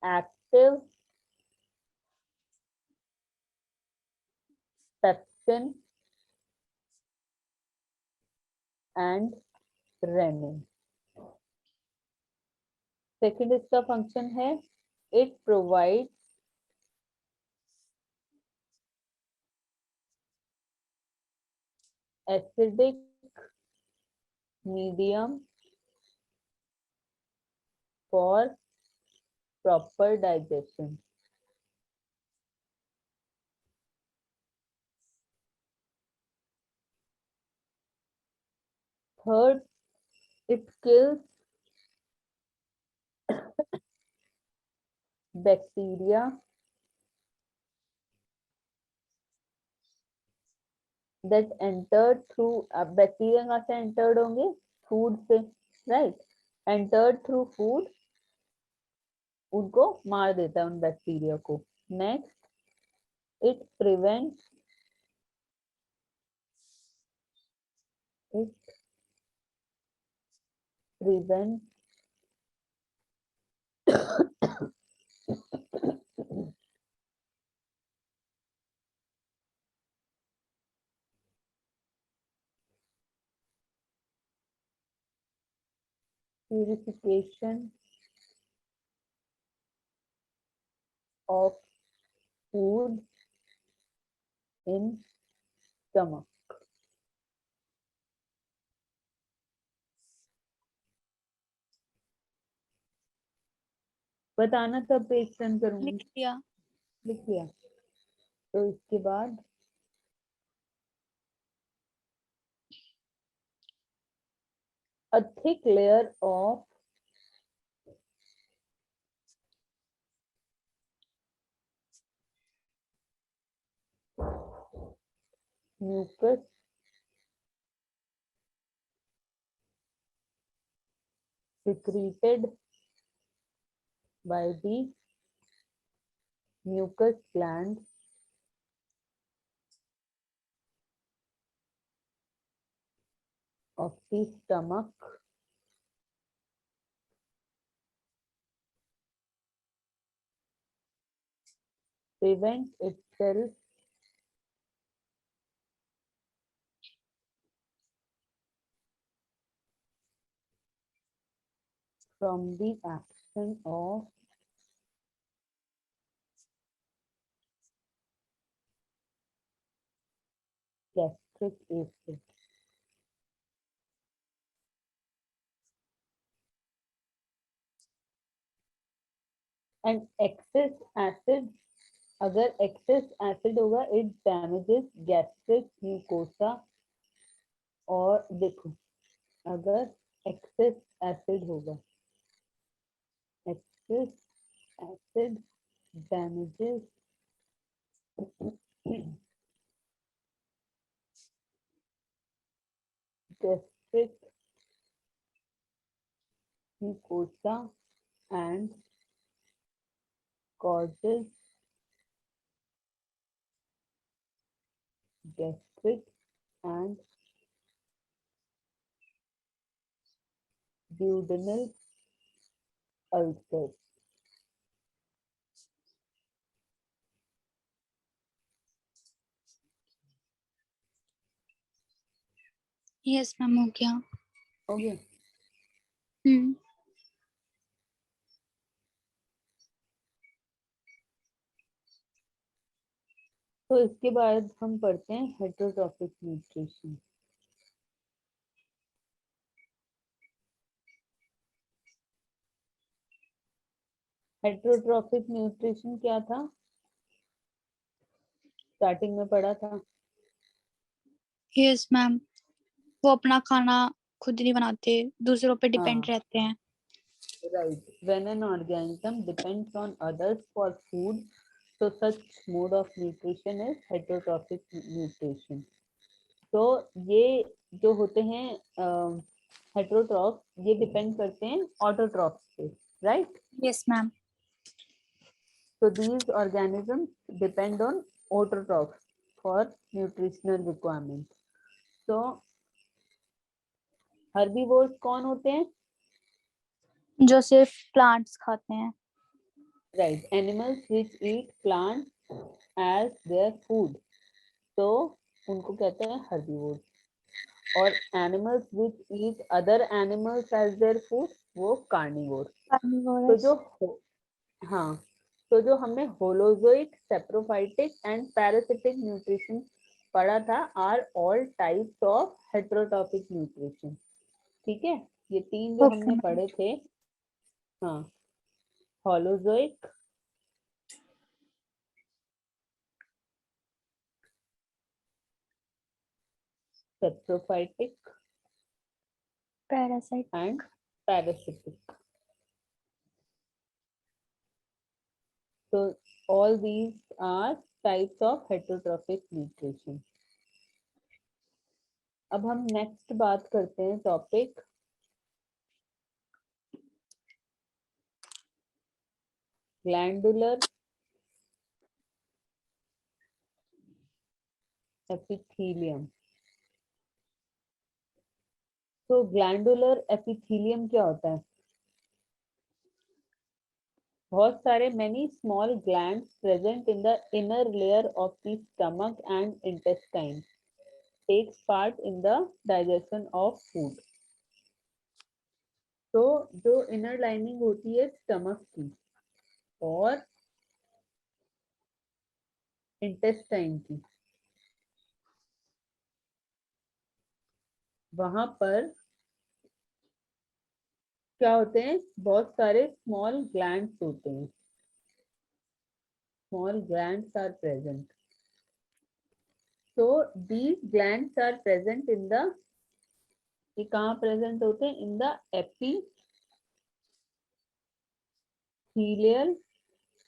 active pepsin and rennin. Second इसका फंक्शन है, it provide acidic medium for proper digestion. Third, it kills bacteria that entered through, अब बैक्टीरिया कहाँ से एंटर्ड होंगे? फूड से, right. Entered through food, उनको मार देता है उन बैक्टीरिया को। Next, it prevent it prevent purification of food in stomach। बताना तब पेज टर्न लिख करूंगी। लिया। लिख लिया। तो इसके बाद a thick layer of mucus secreted by the mucus gland of the stomach prevent itself from the action of gastric acid. And excess acid, अगर excess acid होगा it damages gastric mucosa. और देखो अगर excess acid होगा, excess acid damages gastric mucosa and causes gastric and duodenal ulcers. Yes ma'am हो गया. हो गया. तो इसके बाद हम पढ़ते हैं हेटरोट्रॉफिक न्यूट्रिशन. हेटरोट्रॉफिक न्यूट्रिशन क्या था? स्टार्टिंग में पढ़ा था. यस मैम, वो अपना खाना खुद नहीं बनाते, दूसरों पे डिपेंड हाँ. रहते हैं. Right. When an organism depends on others for food, so such mode of nutrition is heterotrophic nutrition. तो ये जो होते हैं हेटरोट्रॉफ, ये डिपेंड करते हैं ऑटोट्रॉफ पे, right? Yes ma'am. So these organisms depend on autotrophs for nutritional requirements. So herbivores कौन होते हैं? जो सिर्फ प्लांट्स खाते हैं. Right. Animals which eat plants as their food. तो उनको कहते हैं herbivores. और animals which eat other animals as their food, वो carnivores. तो जो हाँ, तो जो हमने holozoic, saprophytic and parasitic nutrition पढ़ा था are all types of heterotrophic nutrition. ठीक है, ये तीन जो हमने पढ़े थे. हाँ, holozoic, saprophytic parasite and parasitic. So all these are types of heterotrophic nutrition. अब हम नेक्स्ट बात करते हैं टॉपिक ग्लैंडुलर एपिथेलियम. तो ग्लैंडुलर एपिथेलियम क्या होता है? बहुत सारे many small glands present in the inner layer of the stomach and intestine takes part in the digestion of food. तो जो इनर लाइनिंग होती है स्टमक की और इंटेस्टाइन की, वहां पर क्या होते हैं? बहुत सारे स्मॉल ग्लैंड्स होते हैं. Small glands are present. So these glands are present in the, ये कहाँ प्रेजेंट होते हैं? In the epithelial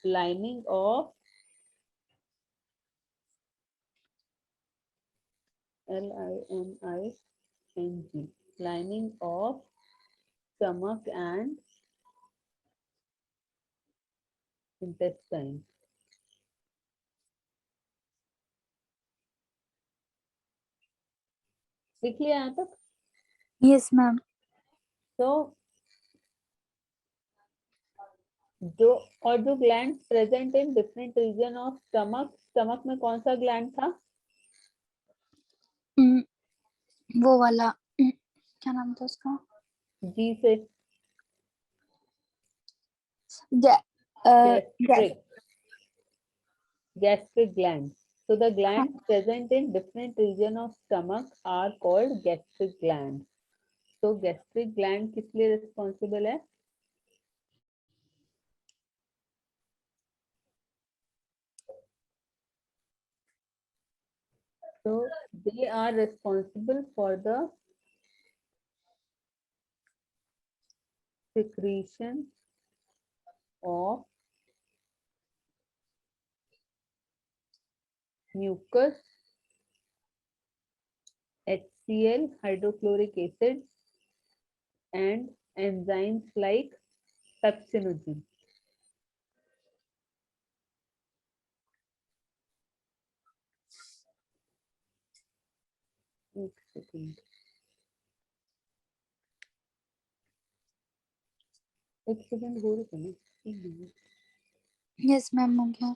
lining of LINING, lining of stomach and intestine. लिख लिया यहाँ तक? Yes ma'am. तो जो gland present in different region of stomach, stomach में कौन सा ग्लैंड था? वो वाला क्या नाम था उसका? जी से? Gastric gland. So the glands present in different region of stomach are called gastric glands. So gastric gland किस लिए responsible है? So they are responsible for the secretion of mucus, HCl, hydrochloric acid, and enzymes like pepsinogen. एक second, हो रही है ना? Yes ma'am हो गया।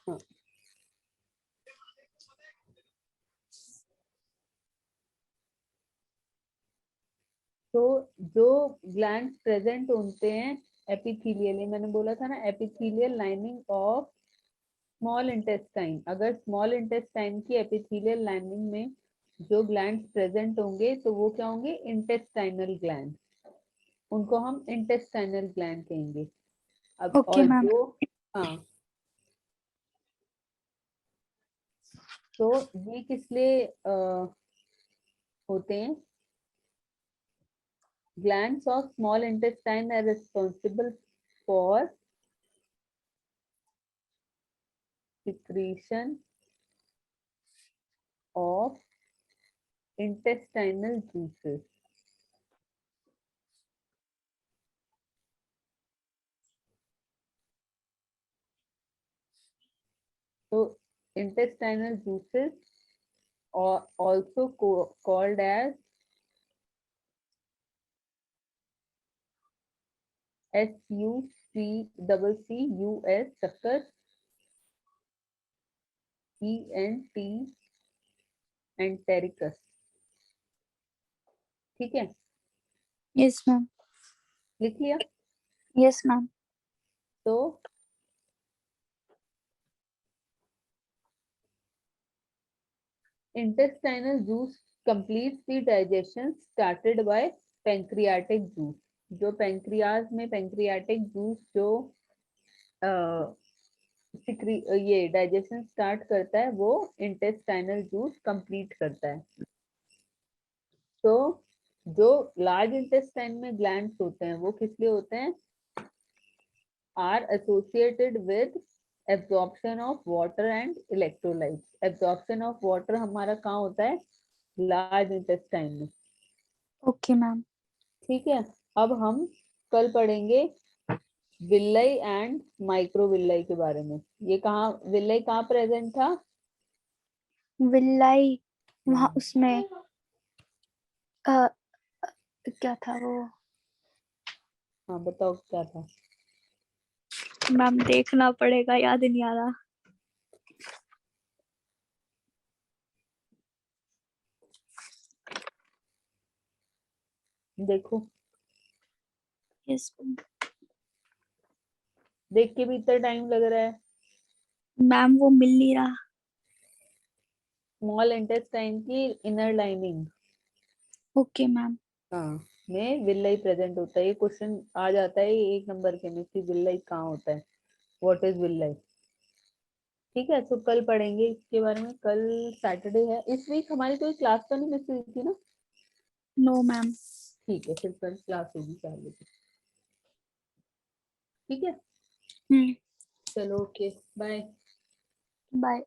हाँ, तो जो ग्लैंड प्रेजेंट होते हैं एपिथेलियल, मैंने बोला था ना, epithelial lining of small intestine. अगर स्मॉल इंटेस्टाइन की एपिथेलियल लाइनिंग में जो ग्लैंड प्रेजेंट होंगे तो वो क्या होंगे? Intestinal gland. उनको हम इंटेस्टाइनल ग्लैंड कहेंगे। अब ओके और मैम। जो, हाँ, तो ये किस लिए होते हैं? Glands of small intestine are responsible for secretion of intestinal juices. So intestinal juices are also called as SUCCUS, suckers, ENT, entericus. ठीक है, यस मैम। लिख लिया? Yes ma'am. तो intestinal juice completes the digestion started by pancreatic juice. जो pancreas में pancreatic juice जो ये digestion start करता है वो इंटेस्टाइनल जूस कंप्लीट करता है। तो जो लार्ज इंटेस्टाइन में ग्लैंड्स होते हैं वो किस लिए होते हैं? Are associated with absorption of water and electrolytes. Absorption of water हमारा कहाँ होता है? लार्ज इंटेस्टाइन में। Okay ma'am. ठीक है, अब हम कल पढ़ेंगे विल्लाई एंड माइक्रोविल्लाई के बारे में। ये कहाँ, विल्लाई कहाँ प्रेजेंट था? विल्लाई वहां उसमें क्या था वो? हाँ बताओ क्या था? मैम देखना पड़ेगा, याद नहीं आ रहा। देखो, यस देख के भी इतना टाइम लग रहा है। मैम, वो मिल नहीं रहा। स्मॉल इंटेस्टाइन की इनर लाइनिंग, ओके मैम। हाँ, में विल्लाई प्रेजेंट होता है। ये क्वेश्चन आ जाता है 1 नंबर के में कि विल्लाई कहाँ होता है, व्हाट इज विल्लाई। ठीक है, तो कल पढ़ेंगे इसके बारे में। कल सैटरडे है, इस वीक हमारी कोई क्लास तो नहीं मिस हुई थी ना? No ma'am. ठीक है, फिर कल क्लास होगी 4 बजे। ठीक है, चलो, okay, bye. Bye.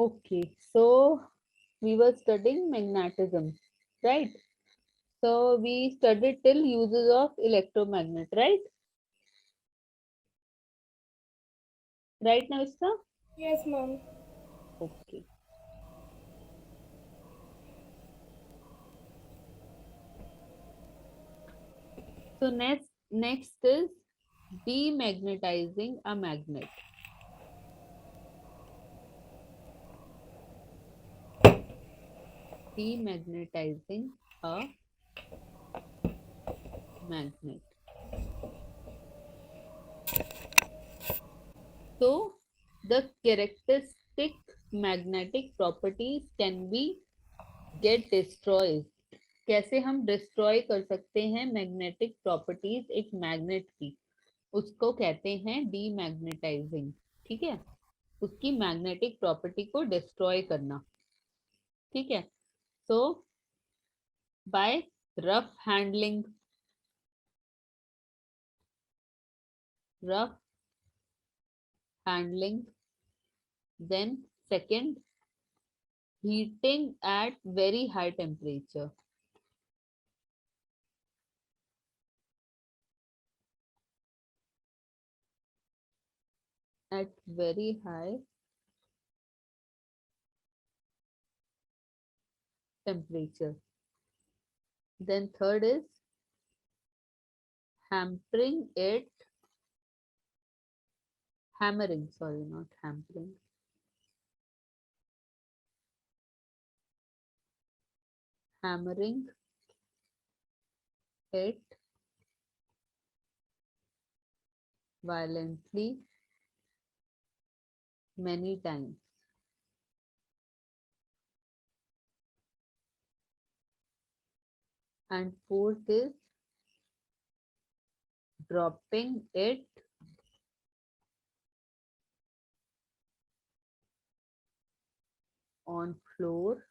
Okay, so we were studying magnetism, right? So we studied till uses of electromagnet, right? Right now, Isra? Yes, ma'am. Okay. So next is demagnetizing a magnet. Demagnetizing a magnet. So the characteristic magnetic properties can be get destroyed. कैसे हम destroy कर सकते हैं magnetic properties एक magnet की, उसको कहते हैं डीमैग्नेटाइजिंग। ठीक है, उसकी मैग्नेटिक प्रॉपर्टी को डिस्ट्रॉय करना। ठीक है, so by rough handling, rough handling, then second, heating at very high temperature, at very high temperature. Then third is hampering it, hammering, sorry, not hampering, hammering it violently many times. And fourth is dropping it on floor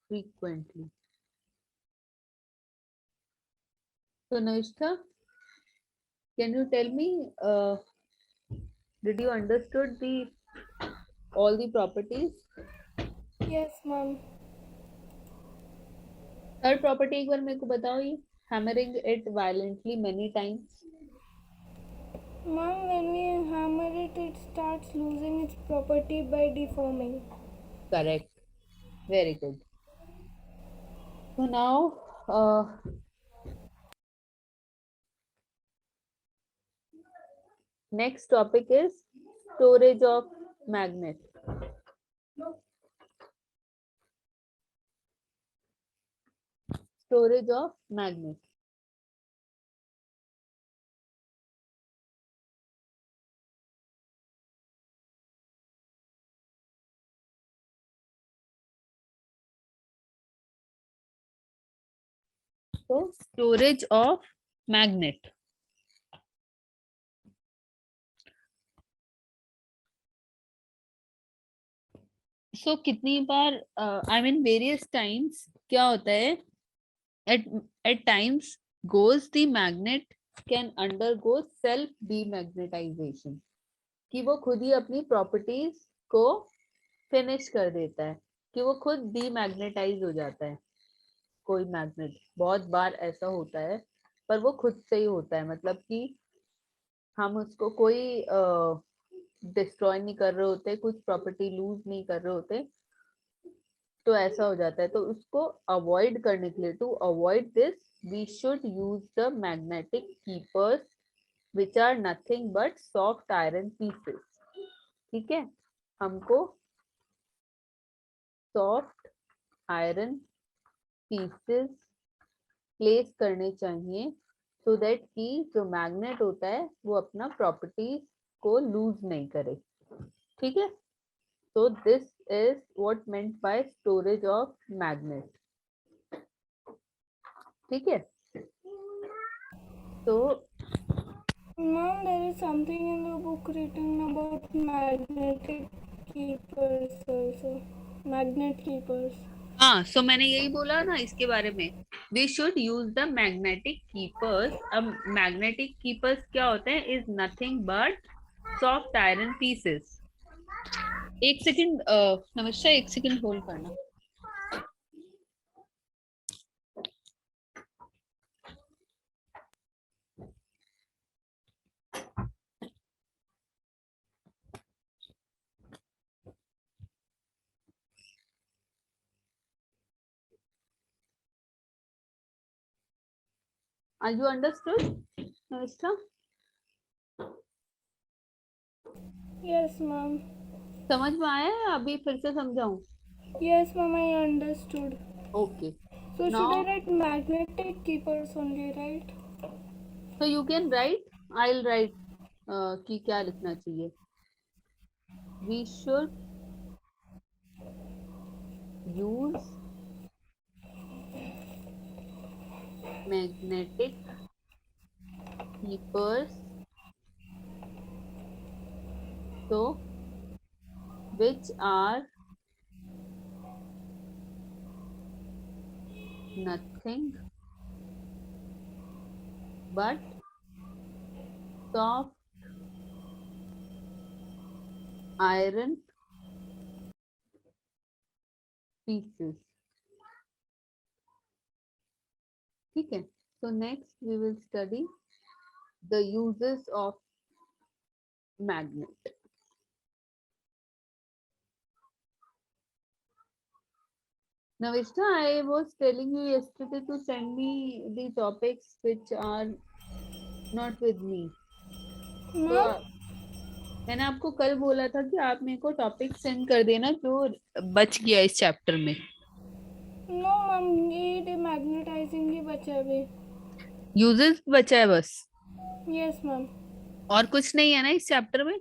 frequently. So Naishka, can you tell me, did you understood the all the properties? Yes, ma'am. Third property एक बार मेरे को बताओ, ये hammering it violently many times. Ma'am, when we hammer it, it starts losing its property by deforming. Correct, very good. So now next topic is storage of magnet. Storage of magnet. So storage of magnet. So कितनी बार I mean various times क्या होता है, at times goes the magnet can undergo self demagnetization, कि वो खुद ही अपनी properties को finish कर देता है, कि वो खुद डीमैग्नेटाइज हो जाता है। कोई मैग्नेट बहुत बार ऐसा होता है, पर वो खुद से ही होता है, मतलब कि हम उसको कोई डिस्ट्रॉय नहीं कर रहे होते, कुछ प्रॉपर्टी लूज नहीं कर रहे होते, तो ऐसा हो जाता है। तो उसको अवॉइड करने के लिए, to avoid this, we should use the magnetic keepers which are nothing but soft iron pieces. ठीक है, हमको सॉफ्ट आयरन पीसेस प्लेस करने चाहिए, सो दैट कि जो मैग्नेट होता है वो अपना प्रॉपर्टीज को लूज नहीं करे। ठीक है, so this is what meant by storage of magnet. ठीक है, so Ma'am, there is something in the book written about magnetic keepers also. Magnet keepers. हाँ, so मैंने यही बोला ना इसके बारे में, we should use the magnetic keepers। अब magnetic keepers क्या होते हैं, is nothing but soft iron pieces। एक सेकंड नमस्कार, एक सेकंड होल्ड करना। Are you understood, नमस्कार? Yes, ma'am. समझ में आया है? अभी फिर से समझाऊं? Yes, ma'am, I understood. Okay. So Now, should I write magnetic keepers only, right? so you can write. I'll write कि क्या लिखना चाहिए. We should use magnetic keepers, so which are nothing but soft iron pieces. ठीक है. So next we will study the uses of magnet. Navishna, I was telling you yesterday to send me the topics which are not with me. तो Ma'am? मैंने आपको कल बोला था कि आप मेरे को टॉपिक सेंड कर देना जो बच गया इस चैप्टर में. No, ma'am, ये demagnetizing ही बचा अभी. यूजेस बचा है बस, Yes, ma'am. और कुछ नहीं है ना इस चैप्टर में.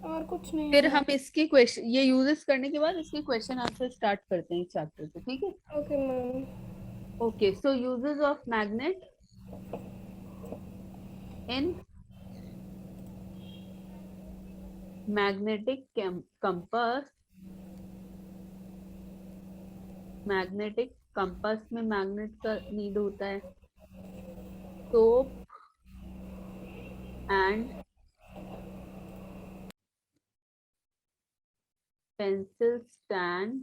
और कुछ नहीं फिर है. हम इसके क्वेश्चन, ये यूजेस करने के बाद इसके क्वेश्चन आंसर स्टार्ट करते हैं इस चैप्टर से. ठीक है. Okay, ma'am. Okay. So uses of magnet in magnetic compass. Magnetic compass में मैग्नेट का नीड होता है. Soap and pencil stand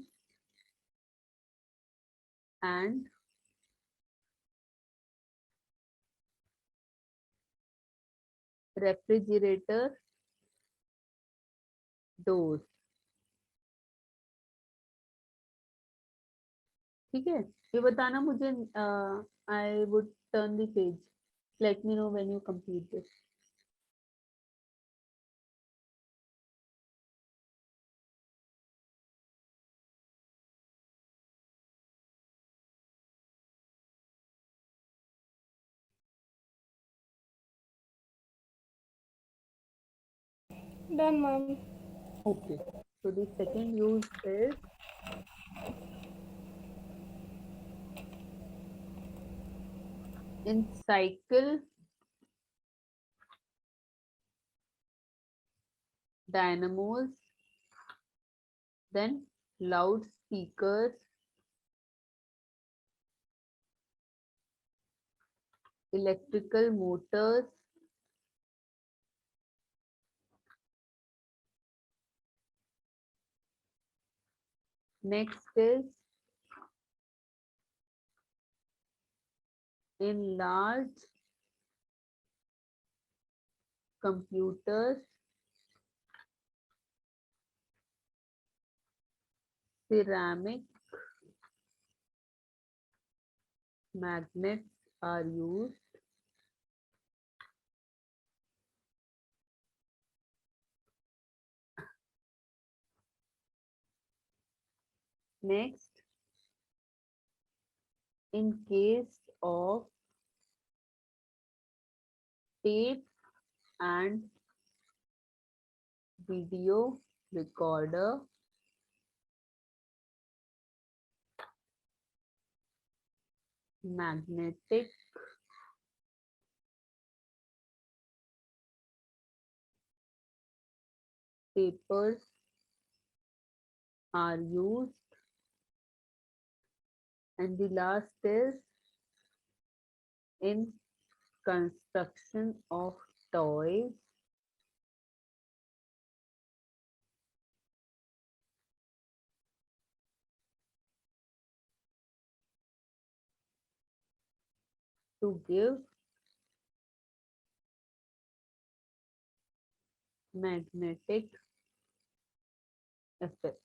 and refrigerator doors. ठीक है. ये बताना मुझे. I would turn the page. Let me know when you complete this. Done, ma'am. Okay. So the second use is in cycle dynamos, then loudspeakers, electrical motors, next is in large computers, ceramic magnets are used. Next, in case of tape and video recorder, magnetic papers are used. And the last is in construction of toys, to give magnetic effect.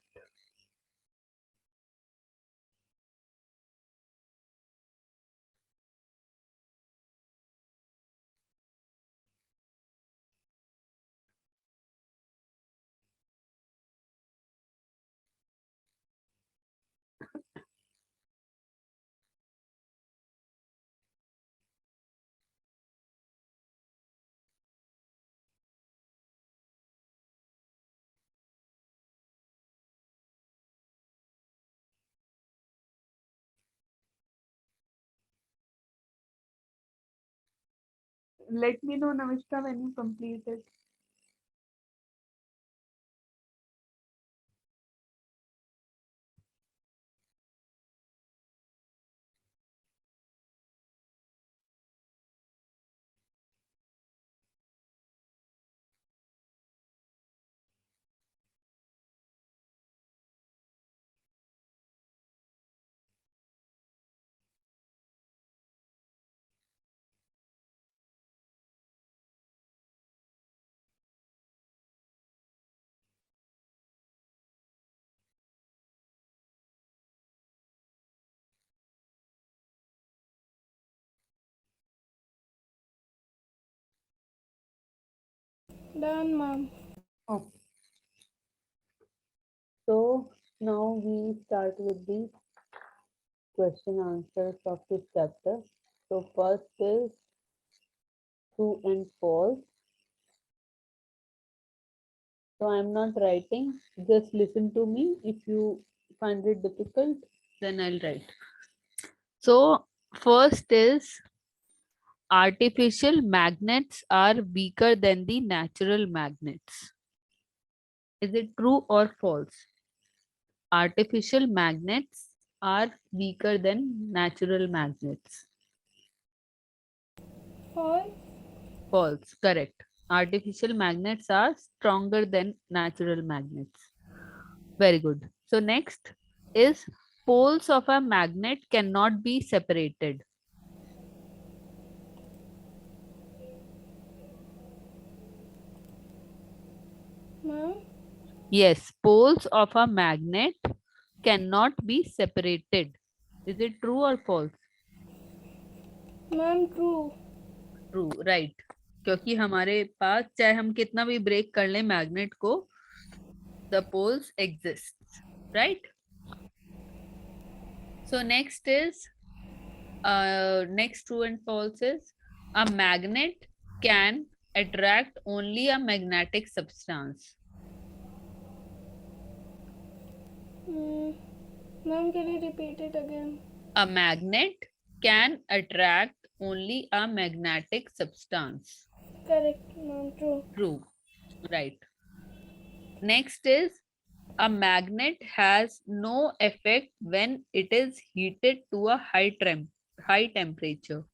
Let me know, Navishka, when you complete it. Done, ma'am. Okay. So now we start with the question answers of this chapter. So first is true and false. So I'm not writing, just listen to me. If you find it difficult, then I'll write. So first is artificial magnets are weaker than the natural magnets. Is it true or false? Artificial magnets are weaker than natural magnets. False. False, correct. Artificial magnets are stronger than natural magnets. Very good. So next is poles of a magnet cannot be separated. Ma'am. Yes, poles of a magnet cannot be separated. Is it true or false? Ma'am, true. True right, क्योंकि हमारे पास चाहे हम कितना भी break कर लें magnet को, the poles exist, right. So next is next true and false is a magnet can attract only a magnetic substance. Ma'am, can you repeat it again? A magnet can attract only a magnetic substance. Correct, ma'am, true. True, right. Next is a magnet has no effect when it is heated to a high temperature.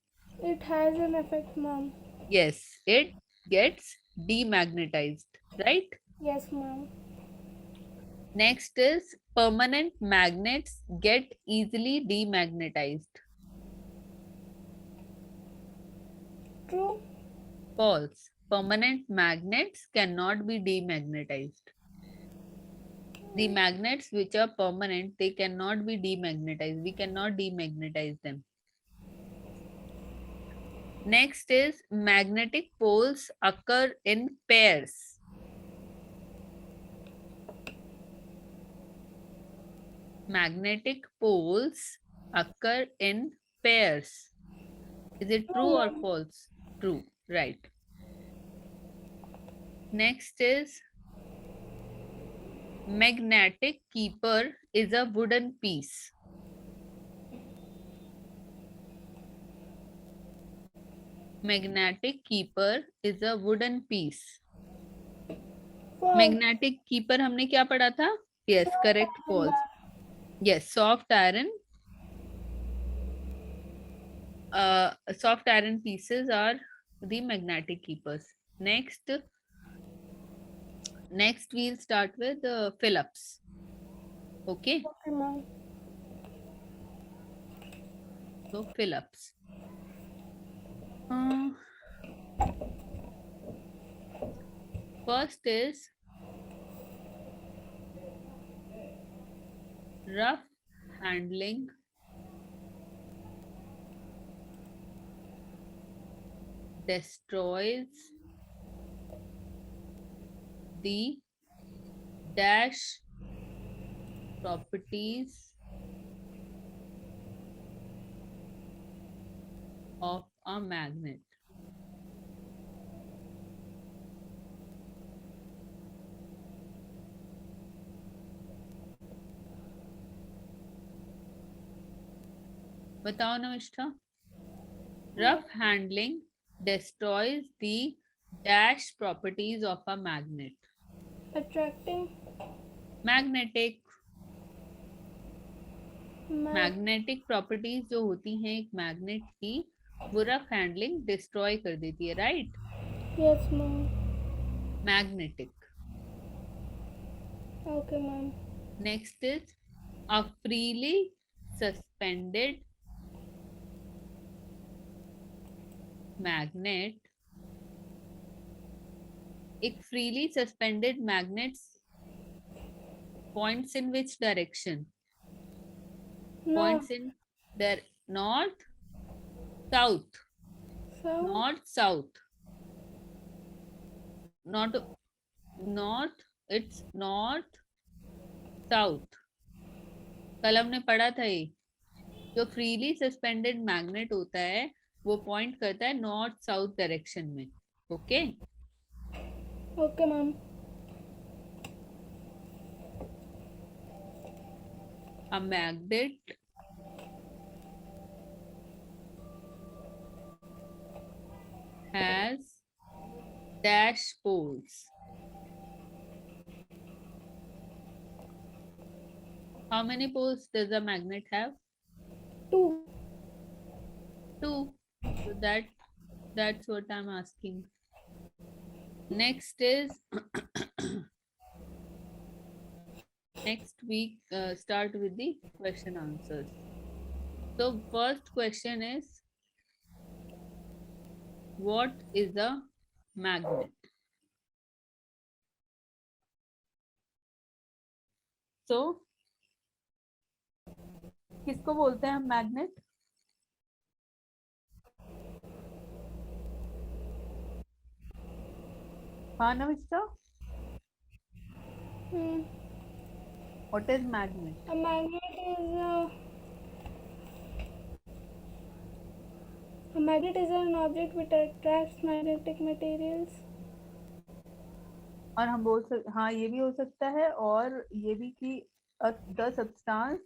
It has an effect, ma'am. Yes, it gets demagnetized, right? Yes, ma'am. Next is permanent magnets get easily demagnetized. True. False. Permanent magnets cannot be demagnetized. The magnets which are permanent, they cannot be demagnetized. We cannot demagnetize them. Next is magnetic poles occur in pairs. Magnetic poles occur in pairs. Is it true or false? True, right. Next is magnetic keeper is a wooden piece. Magnetic keeper is a wooden piece. False. Magnetic keeper हमने क्या पढ़ा था? Yes, correct, false. Yes, soft iron pieces are the magnetic keepers. Next we'll start with Phillips. Okay. Okay, ma'am. So Phillips. First is rough handling destroys the dash properties of a magnet. बताओ ना मिष्ठा. Rough handling destroys the dash properties of a magnet. Attracting. Magnetic. Magnetic properties जो होती हैं एक magnet की, वो rough handling destroy कर देती है, right? Yes, ma'am. Magnetic. Okay, ma'am. Next is a freely suspended magnet. एक freely suspended magnet points in which direction? Points in their north, south, north, south, not north, it's north, south. कल हमने पढ़ा था ये, जो freely suspended magnet होता है वो पॉइंट करता है नॉर्थ साउथ डायरेक्शन में. Okay okay ma'am. A magnet has dash poles. How many poles does a magnet have? 2. 2. So that's what I'm asking. Next is next week start with the question answers. So first question is, what is a magnet? So किसको बोलते हैं हम magnet? हाँ नमिष्ठा, what is magnet? A magnet is an object which attracts magnetic materials. और हम बोल सकते, हाँ ये भी हो सकता है, और ये भी कि the substance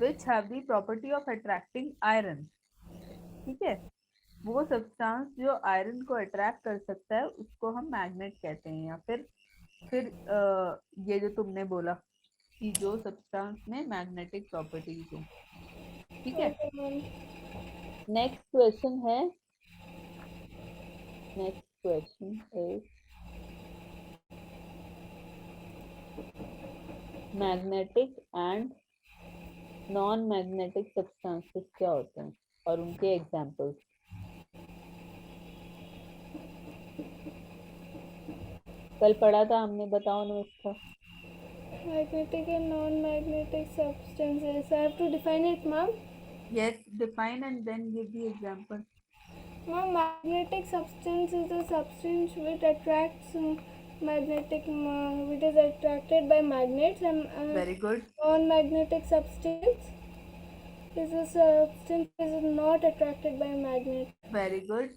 which have the property of attracting iron. ठीक है, वो सब्सटेंस जो आयरन को अट्रैक्ट कर सकता है उसको हम मैग्नेट कहते हैं. या फिर ये जो तुमने बोला कि जो सब्सटेंस में मैग्नेटिक प्रॉपर्टीज हो. ठीक है. नेक्स्ट क्वेश्चन है, next question is magnetic and non magnetic substances क्या होते हैं और उनके एग्जांपल्स. कल पढ़ा था हमने, बताओ ना इसका. Magnetic and non-magnetic substances. I have to define it, ma'am. Yes, define and then give the example. Ma'am, magnetic substance is a substance which attracts which is attracted by magnets, and Very good. non-magnetic substance is a substance which is not attracted by magnets. Very good.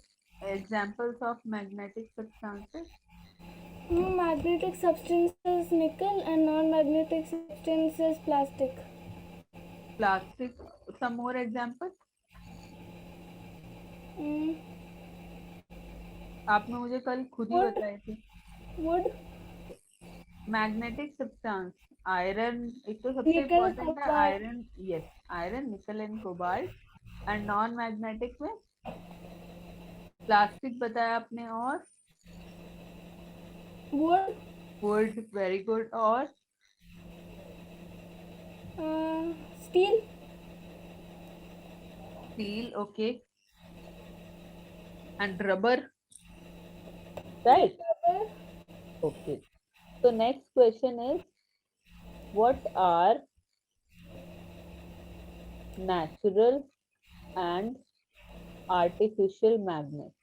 Examples of magnetic substances. Magnetic substance is nickel and non-magnetic substance is plastic. Plastic. Some more examples. आपने मुझे कल खुद ही बताए थे. Wood. Magnetic substance iron, एक तो सबसे important है आयरन. यस, आयरन, निकल and cobalt. And non magnetic में प्लास्टिक बताया आपने, और Wood. वुड. Very good. और Steel. Steel. Okay. and rubber, right? Rubber. Okay. So next question is, what are natural and artificial magnets?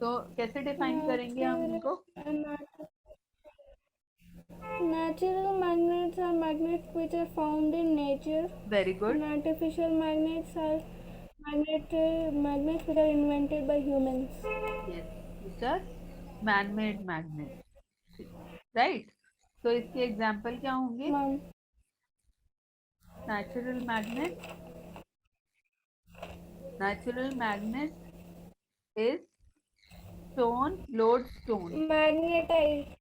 तो कैसे define करेंगे हम इनको? Natural magnets are magnets which are found in nature. Very good. And artificial magnets are magnets which are invented by humans. Yes, which are man-made magnets, right? तो इसके example क्या होंगे? Ma'am. Natural magnet. Natural magnet is stone, lodestone. Magnetite.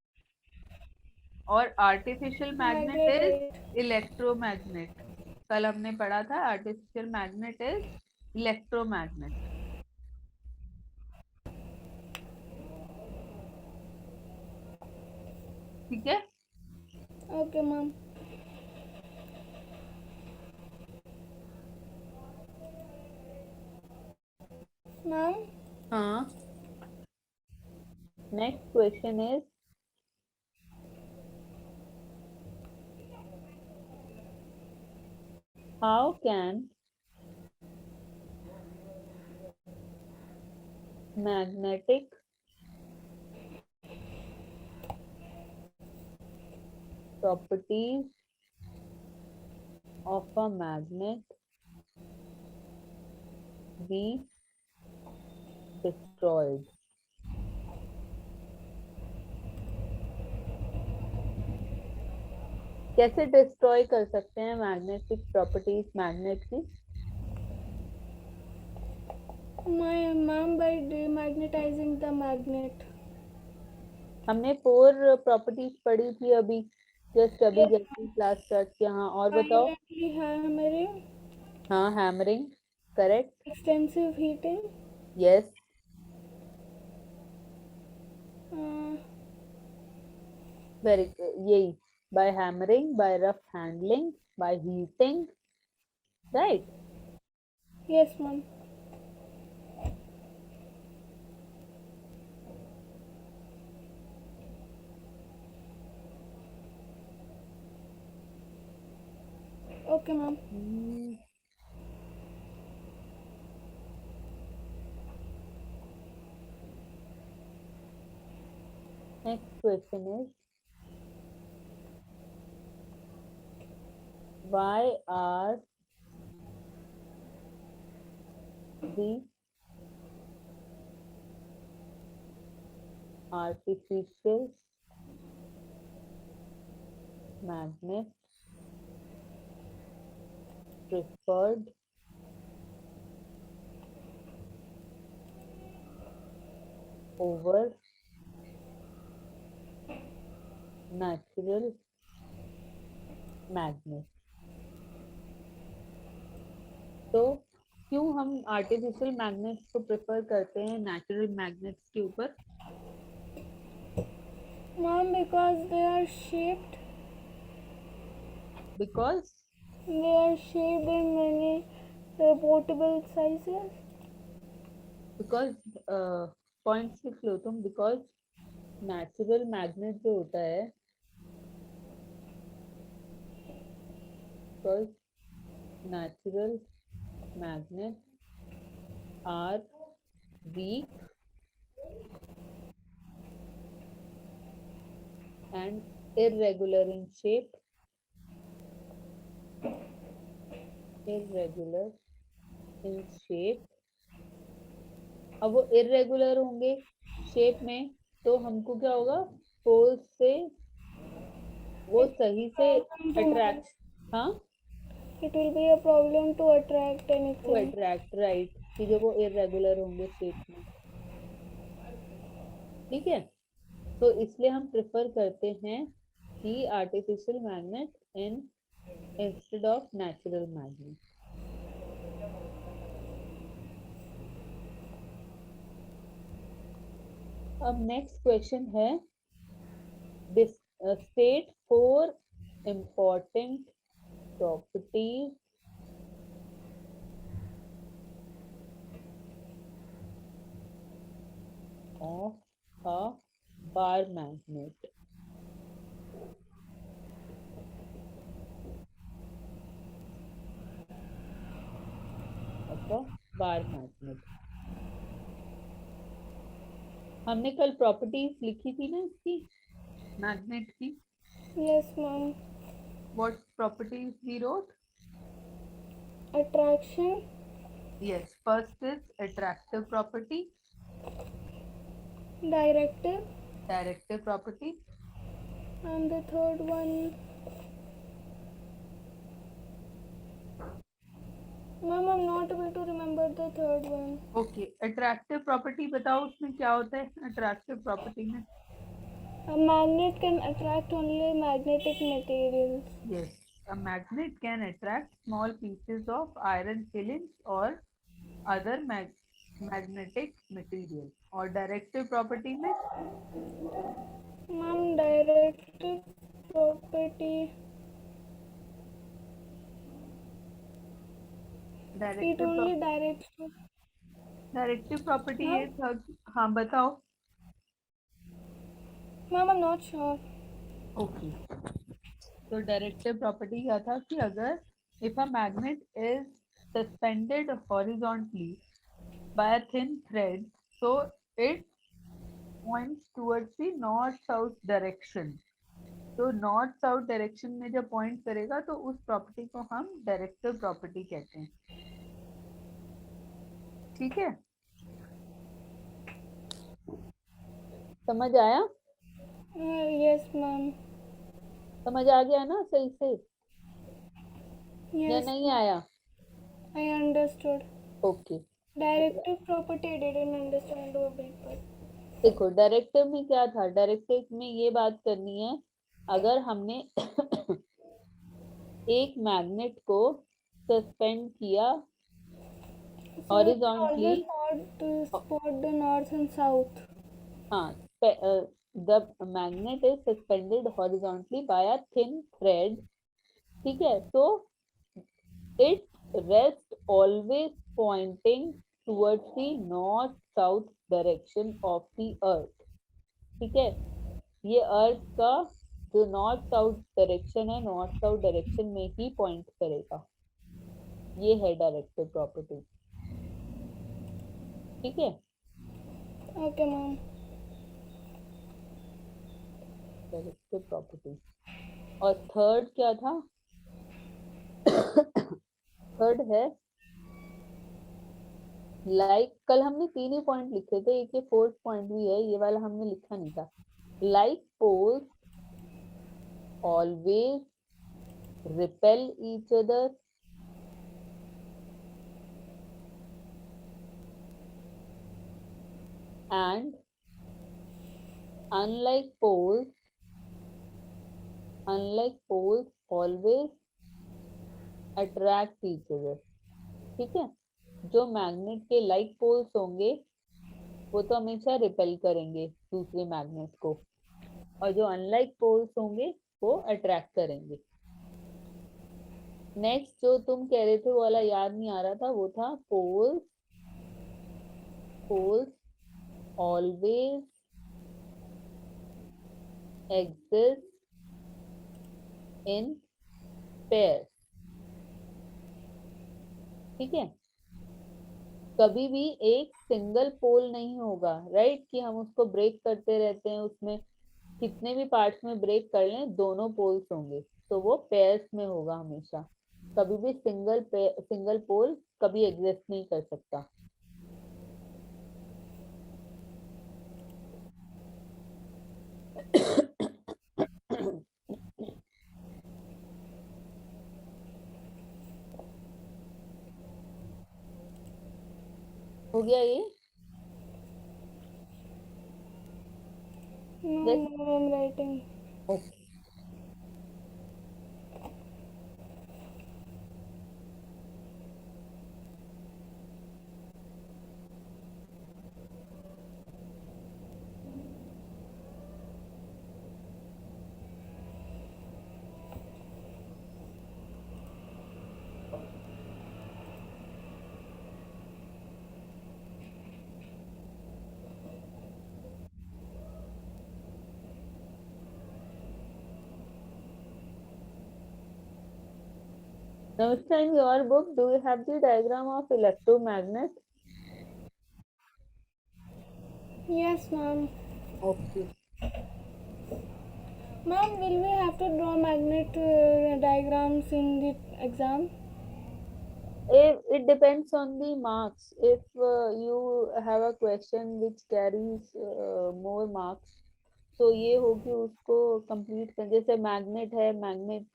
और artificial magnet is Magnetite. electromagnet. कल हमने पढ़ा था artificial magnet is electromagnet. ठीक है? Okay, ma'am. Ma'am. हाँ. Next question is, how can magnetic properties of a magnet be destroyed? कैसे destroy कर सकते हैं मैग्नेटिक प्रॉपर्टीज मैग्नेट की? Ma'am, by demagnetizing the magnet. हमने 4 प्रॉपर्टीज पढ़ी थी अभी, जस्ट अभी जैसे क्लास स्टार्ट किया. हाँ, और बताओ. Violently hammering. हाँ, hammering, correct. Extensive heating. Yes. Very, यही. By hammering, by rough handling, by heating, right? Yes, ma'am. Okay, ma'am. Next question is, why are the artificial magnets preferred over natural magnets? तो क्यों हम artificial magnets को prefer करते हैं natural magnets के ऊपर? Ma'am, because they are shaped. Because They are shaped in many portable sizes. because points लिख लो तुम. बिकॉज नेचुरल मैग्नेट जो होता है, because natural magnet are weak and irregular in shape. Irregular in shape. अब वो irregular होंगे shape में, तो हमको क्या होगा? फोर्स से वो सही से अट्रैक्ट. हाँ, It will be a problem to attract to anything. Attract, right, कि जब वो irregular होंगे शेप में. ठीक है? तो इसलिए हम प्रेफर करते हैं कि artificial magnet instead of natural magnet. अब नेक्स्ट क्वेश्चन है, state 4 important properties of a bar magnet. अच्छा, बार मैग्नेट। हमने कल प्रॉपर्टीज लिखी थी ना इसकी, मैग्नेट की। Yes, ma'am. What properties we wrote? Attraction, Yes, first is attractive property, directive, directive property, and the third one. Ma'am, I'm not able to remember the third one. Okay. Attractive property बताओ, उसमें क्या होता है attractive property में? A magnet can attract only magnetic materials. Yes, a magnet can attract small pieces of iron filings or other magnetic material. और directive property में? Ma'am, directive property. It only directs. Directive property हाँ? ये था। हाँ बताओ। Ma'am, I'm not sure. Okay, तो directive property क्या था कि अगर if a magnet is suspended horizontally by a thin thread, so it points towards the north south direction. तो नॉर्थ साउथ डायरेक्शन में जब पॉइंट करेगा तो उस प्रॉपर्टी को हम डायरेक्टिव प्रॉपर्टी कहते हैं। ठीक है, समझ आया? Yes, ma'am. समझ आ गया ना सही से या Yes, नहीं आया? I understood. Okay. Directive property I didn't understand a bit, but देखो डायरेक्टिव में क्या था, डायरेक्टिव में ये बात करनी है, अगर हमने एक मैग्नेट को सस्पेंड किया so we can horizontally, always spot the north and south. हाँ, the magnet is suspended horizontally by a thin thread, ठीक है, तो it rests always pointing towards the north south direction of the earth। ठीक है, ये अर्थ का जो north south direction है, नॉर्थ साउथ डायरेक्शन में ही पॉइंट करेगा। ये है डायरेक्टिव प्रॉपर्टी। ठीक है, Okay, ma'am. Directive property. और थर्ड क्या था? थर्ड है लाइक, कल हमने 3 ही पॉइंट लिखे थे, एक ये फोर्थ पॉइंट भी है, ये वाला हमने लिखा नहीं था। Like poles always repel each other, and unlike poles always attract each other। ठीक है, जो मैग्नेट के लाइक पोल्स होंगे वो तो हमेशा रिपेल करेंगे दूसरे मैग्नेट को, और जो अनलाइक पोल्स होंगे वो अट्रैक्ट करेंगे। नेक्स्ट जो तुम कह रहे थे वो वाला याद नहीं आ रहा था, वो था poles always exist in pairs. ठीक है, कभी भी एक सिंगल पोल नहीं होगा, राइट, कि हम उसको ब्रेक करते रहते हैं, उसमें कितने भी पार्ट्स में ब्रेक कर लें दोनों पोल्स होंगे, तो वो पेयर्स में होगा हमेशा। कभी भी सिंगल पोल कभी एग्जिस्ट नहीं कर सकता। हो गया ये? No, Yes. ma'am, I'm writing. Okay. Namaste, in your book, do you have the diagram of electromagnet? Yes, ma'am. Okay. Ma'am, will we have to draw magnet diagrams in the exam? If it depends on the marks. If you have a question which carries more marks, तो ये हो कि उसको complete कर, जैसे magnet है, magnet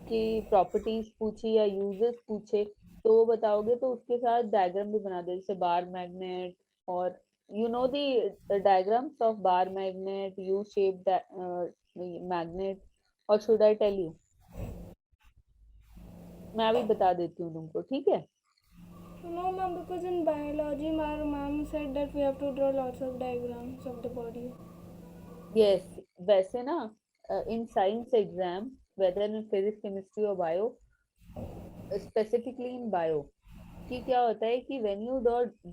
की properties पूछी या यूजेस पूछे, तो वो बताओगे तो उसके साथ डायग्राम भी बना दो, जैसे बार मैग्नेट, और you know the diagrams of bar magnet, U shape magnet, और शुड आई टेल यू? मैं अभी बता देती हूँ तुमको, ठीक है? No, ma'am, because in biology, our ma'am said that we have to draw lots of diagrams of the body. Yes, वैसे ना in science exam, whether in physics, chemistry or bio, specifically in bio, कि क्या होता है कि when you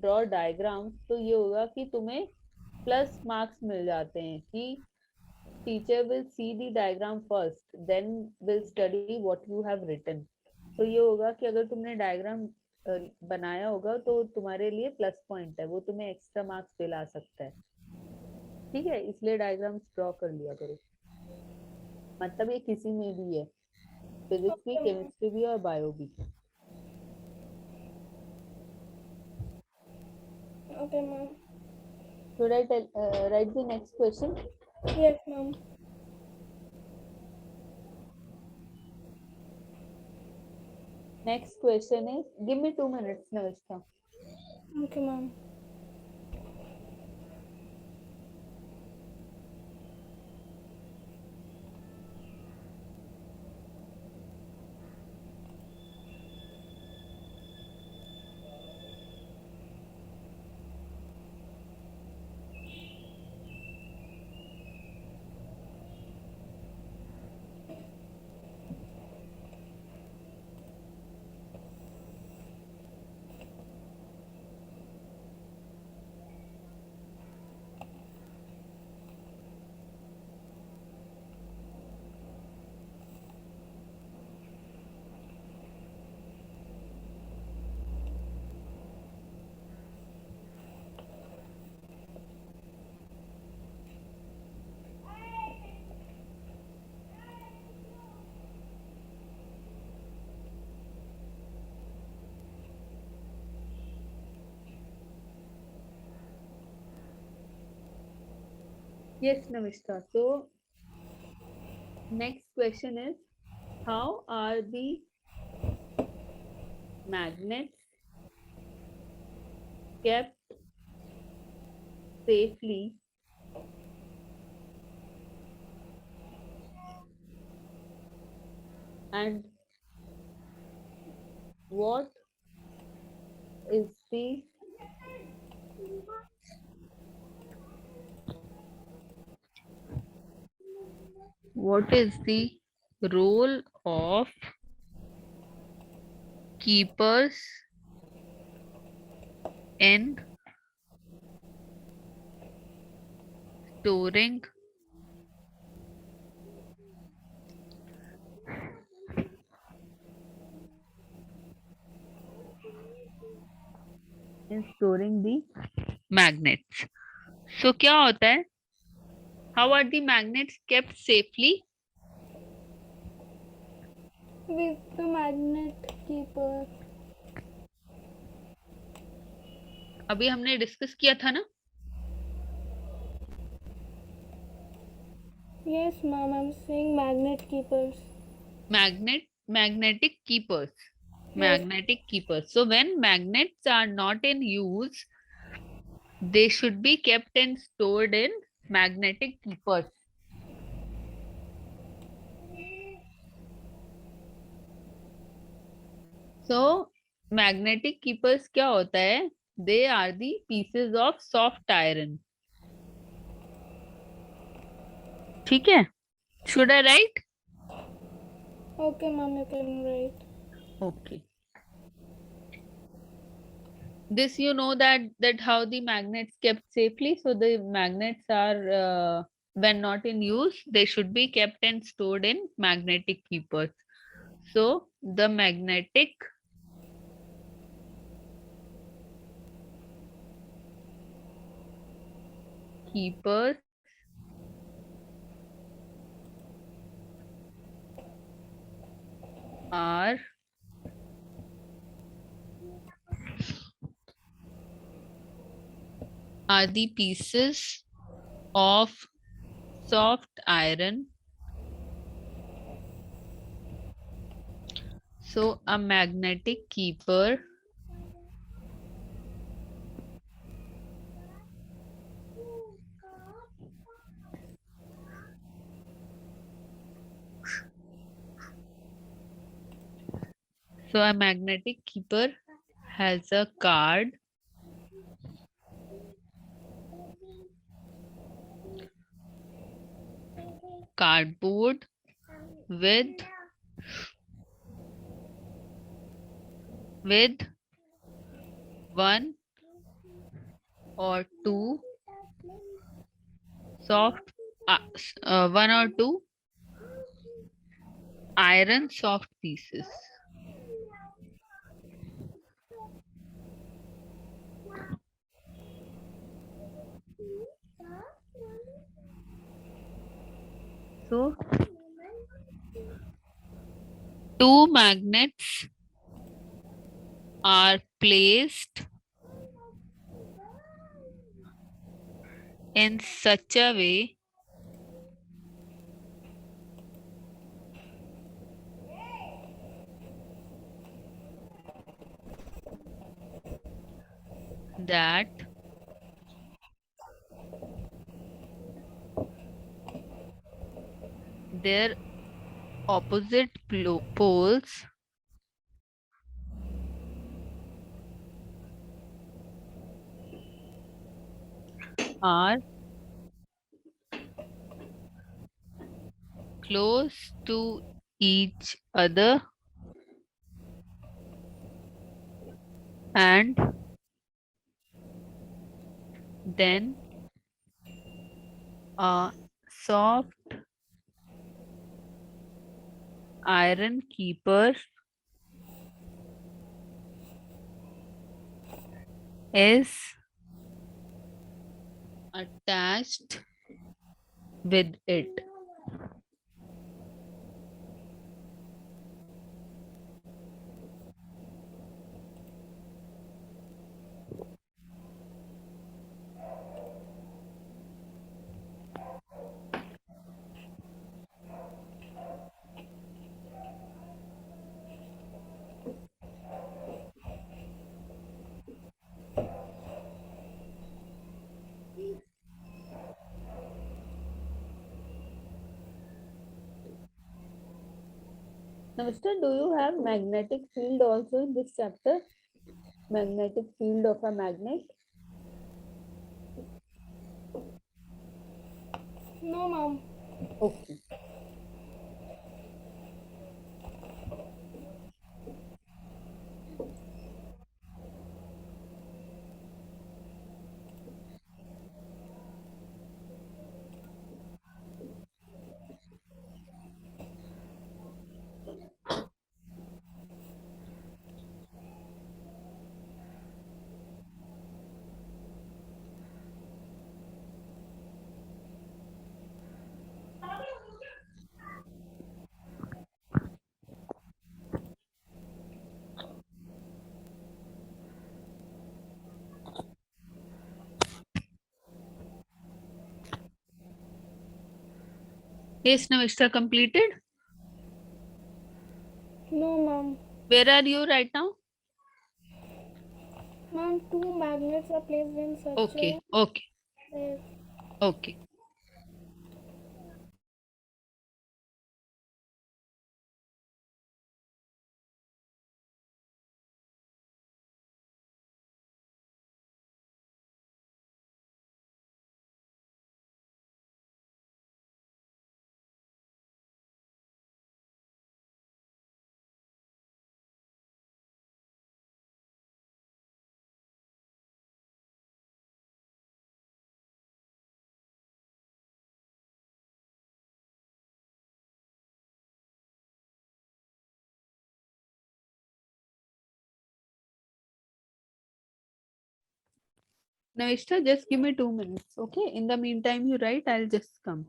draw diagrams, तो ये होगा कि तुम्हें प्लस मार्क्स मिल जाते हैं, कि teacher will see the diagram first, then will study what you have written. तो ये होगा कि अगर तुमने डायग्राम बनाया होगा तो तुम्हारे लिए प्लस पॉइंट है, वो तुम्हें एक्स्ट्रा मार्क्स दिला सकता है, ठीक है? इसलिए डायग्राम्स ड्रॉ कर लिया करो। मतलब ये किसी में भी है, फिजिक्स भी, केमिस्ट्री भी और बायो भी। Okay, ma'am. Should I write the next question? Yes, ma'am. Next question is, give me 2 minutes, Navishka. Okay, ma'am. Yes, Navishka. So next question is, how are the magnets kept safely and what is the role of keepers in storing the magnets? So क्या होता है? How are the magnets kept safely? With the magnet keeper. अभी हमने discuss किया था ना? Yes, ma'am. I'm saying magnet keepers. Magnetic keepers. Yes. Magnetic keepers. So when magnets are not in use, they should be kept and stored in magnetic keepers. So magnetic keepers क्या होता है? They are the pieces of soft iron. ठीक है? Should I write? Okay, ma'am. You can write. Okay. This you know that how the magnets kept safely. So the magnets are when not in use, they should be kept and stored in magnetic keepers. So the magnetic keepers are the pieces of soft iron. So a magnetic keeper has a cardboard with one or two soft one or two iron soft pieces. So two magnets are placed in such a way that their opposite poles are close to each other and then a soft iron keeper is attached with it. Now, Mister, do you have magnetic field also in this chapter? Magnetic field of a magnet? No, ma'am. Okay. Yes, now Mister completed. No, ma'am. Where are you right now? Ma'am, two magnets are placed in such Okay, a okay, way. okay. Navishta, just give me 2 minutes, okay? In the meantime, you write, I'll just come.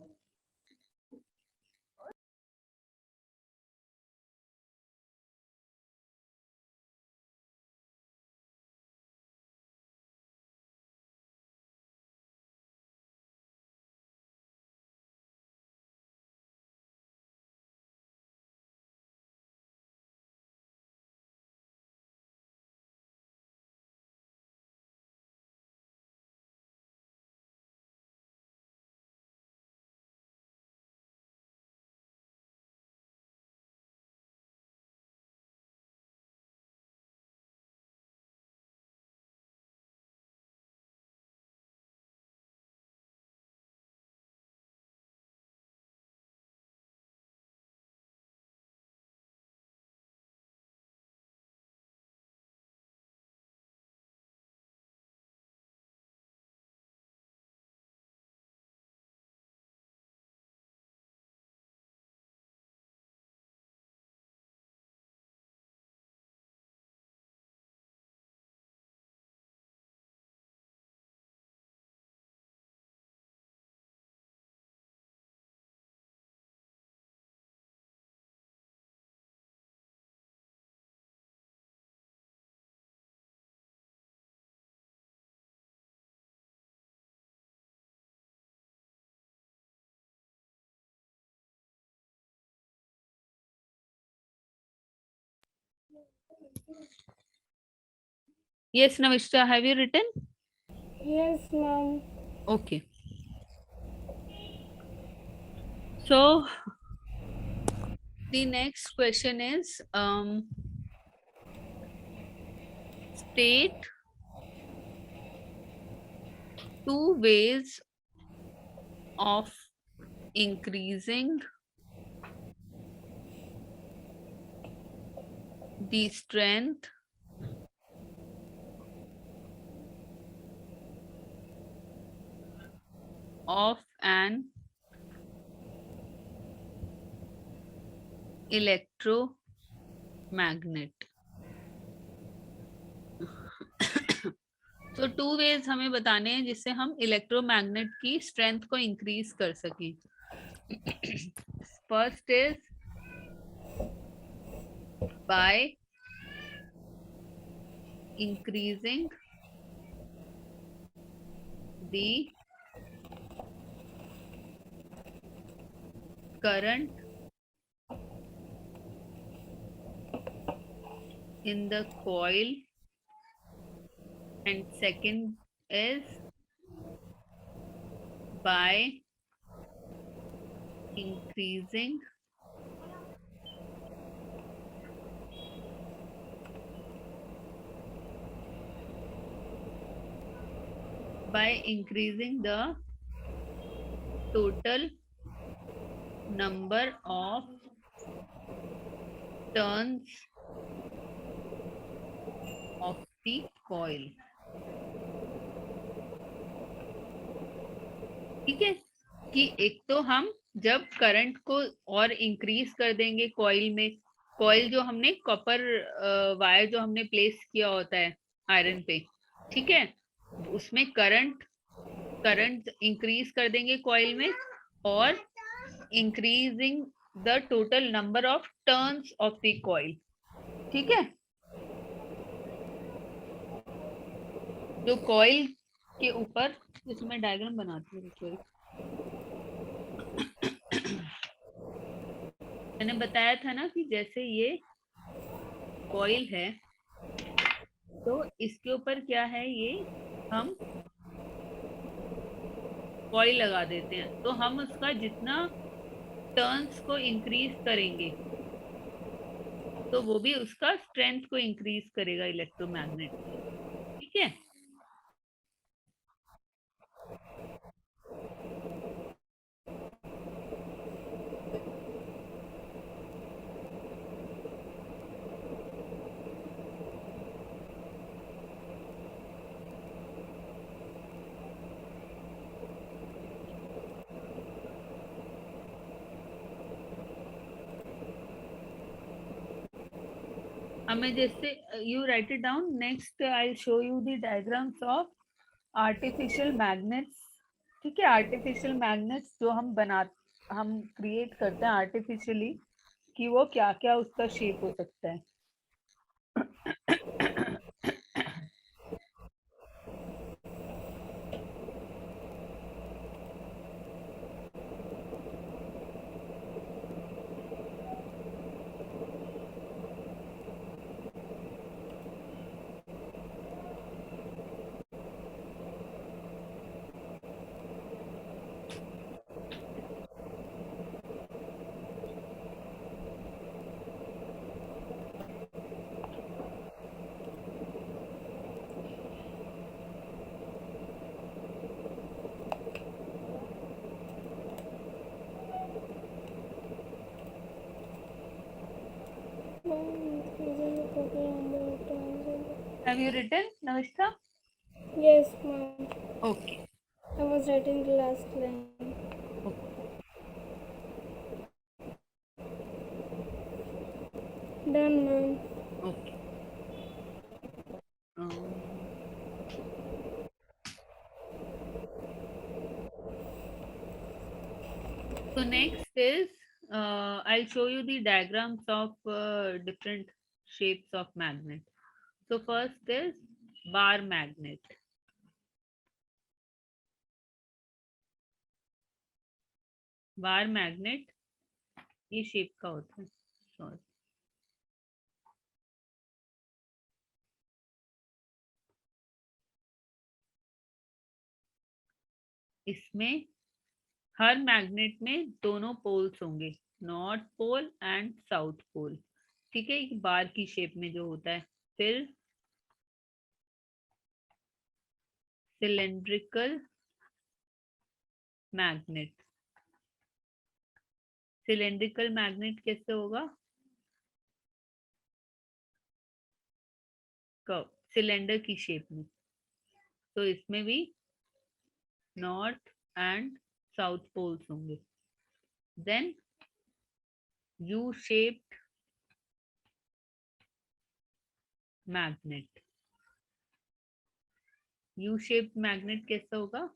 Yes, Navishta, have you written? Yes, ma'am. Okay. So the next question is state 2 ways of increasing the strength of an electromagnet. तो 2 ways हमें बताने हैं जिससे हम electromagnet की strength को increase कर सकें. First is by increasing the current in the coil, and second is by increasing the total number of turns of the coil. ठीक है कि एक तो हम जब करंट को और इंक्रीज कर देंगे कॉइल में, कॉइल जो हमने कॉपर वायर जो हमने प्लेस किया होता है आयरन पे, ठीक है, उसमें करंट इंक्रीज कर देंगे कॉइल में और increasing the total number of turns of the coil. ठीक है, जो कॉइल के ऊपर, इसमें डायग्राम बनाती हूँ. मैंने बताया था ना कि जैसे ये कॉइल है तो इसके ऊपर क्या है, ये हम कॉइल लगा देते हैं तो हम उसका जितना टर्न्स को इंक्रीज करेंगे तो वो भी उसका स्ट्रेंथ को इंक्रीज करेगा इलेक्ट्रोमैग्नेट. ठीक है, हमें जैसे you right it down. Next I show you the diagrams of artificial magnets, ठीक है, आर्टिफिशियल मैग्नेट्स जो हम क्रिएट करते हैं आर्टिफिशियली, कि वो क्या क्या उसका शेप हो सकता है। Have you written, Navishta? Yes, ma'am. Okay. I was writing the last line. Okay. Done, ma'am. Okay. So next is I'll show you the diagrams of different shapes of magnet. So first is bar magnet. Bar magnet ये shape का होता है, sorry, इसमें हर magnet में दोनों poles होंगे, north pole and south pole, ठीक है, एक बार की शेप में जो होता है। फिर सिलेंड्रिकल मैग्नेट, सिलेंड्रिकल मैग्नेट कैसे होगा, कर्व, सिलेंडर की शेप में, तो इसमें भी नॉर्थ एंड साउथ पोल्स होंगे। Then U shaped magnet, U shaped magnet कैसे होगा,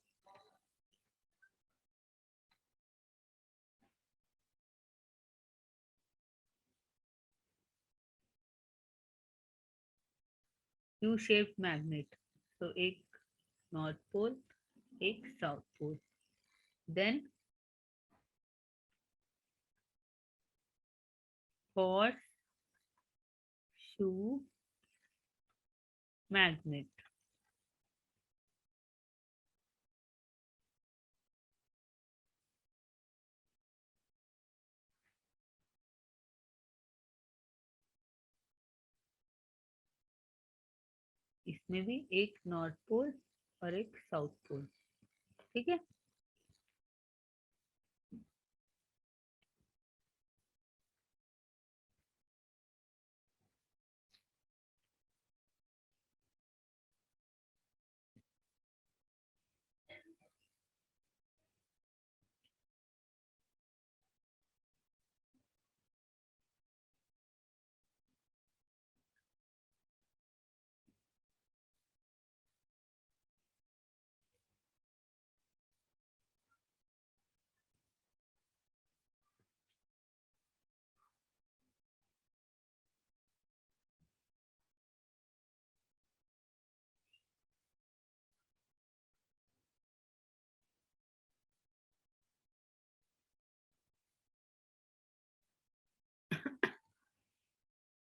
यू शेप्ड मैग्नेट, तो एक नॉर्थ पोल एक south pole. Then horseshoe magnet, इसमें भी एक नॉर्थ पोल और एक साउथ पोल, ठीक है।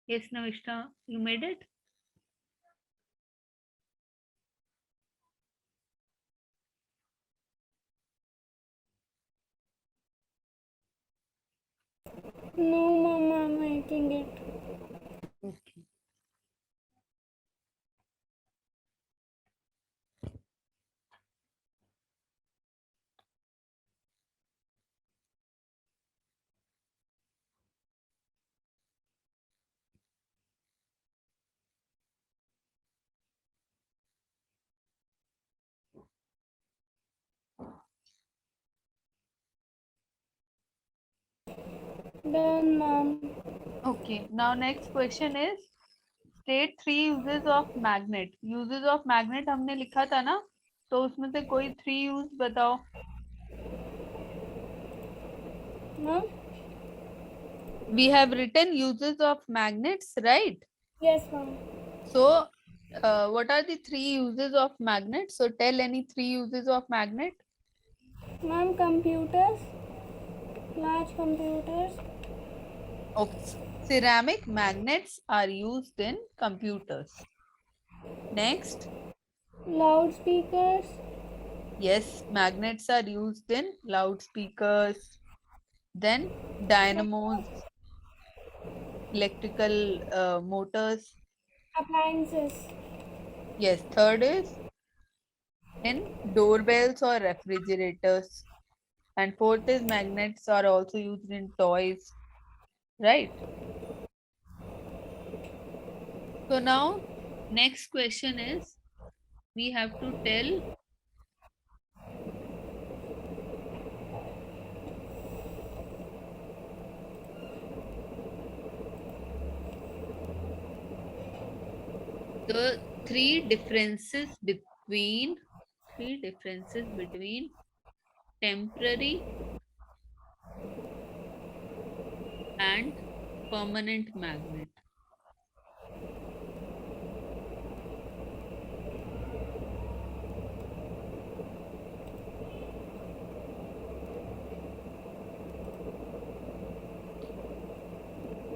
Yes, Navishta, you made it. No, mama, I'm making it. Okay. Done, ma'am. Okay. Now next question is state 3 uses of magnet. Uses of magnet हमने लिखा था ना, तो उसमें से कोई 3 यूज बताओ। Ma'am? We have written uses of magnets, right? Yes, ma'am. So what are the 3 uses of magnet? So tell any 3 uses of magnet. Ma'am, computers, large computers. Okay. Ceramic magnets are used in computers. Next. Loudspeakers. Yes, magnets are used in loudspeakers. Then dynamos, electrical motors. Appliances. Yes, third is in doorbells or refrigerators. And fourth is magnets are also used in toys, right? So now next question is we have to tell the three differences between temporary and permanent magnet.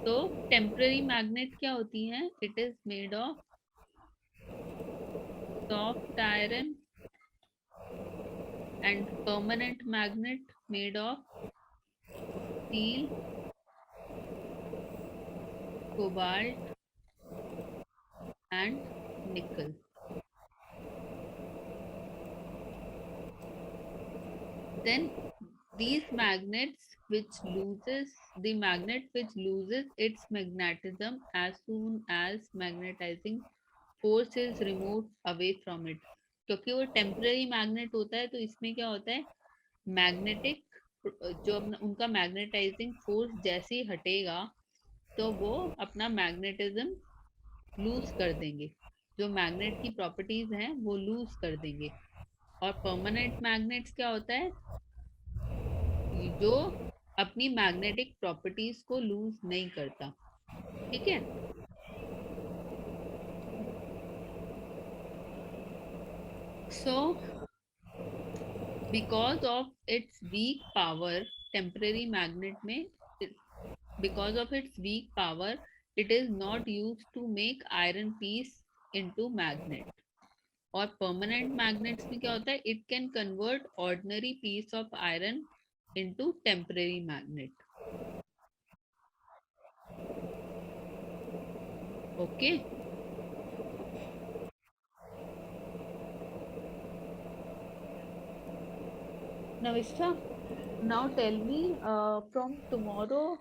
तो temporary magnet क्या होती है? It is made of soft iron, and permanent magnet made of steel, cobalt, and nickel. Then these magnets the magnet which loses its magnetism as soon as magnetizing force is removed away from it. क्योंकि वो temporary magnet होता है तो इसमें क्या होता है, magnetic जो उनका मैग्नेटाइजिंग फोर्स जैसे ही हटेगा तो वो अपना मैग्नेटिज्म लूज कर देंगे, जो मैग्नेट की प्रॉपर्टीज हैं वो लूज कर देंगे। और परमानेंट मैग्नेट्स क्या होता है, जो अपनी मैग्नेटिक प्रॉपर्टीज को लूज नहीं करता। ठीक है, so because of its weak power, temporary magnet में because of its weak power it is not used to make iron piece into magnet. और permanent magnets में क्या होता है, it can convert ordinary piece of iron into temporary magnet. Okay. Navishta, now tell me from tomorrow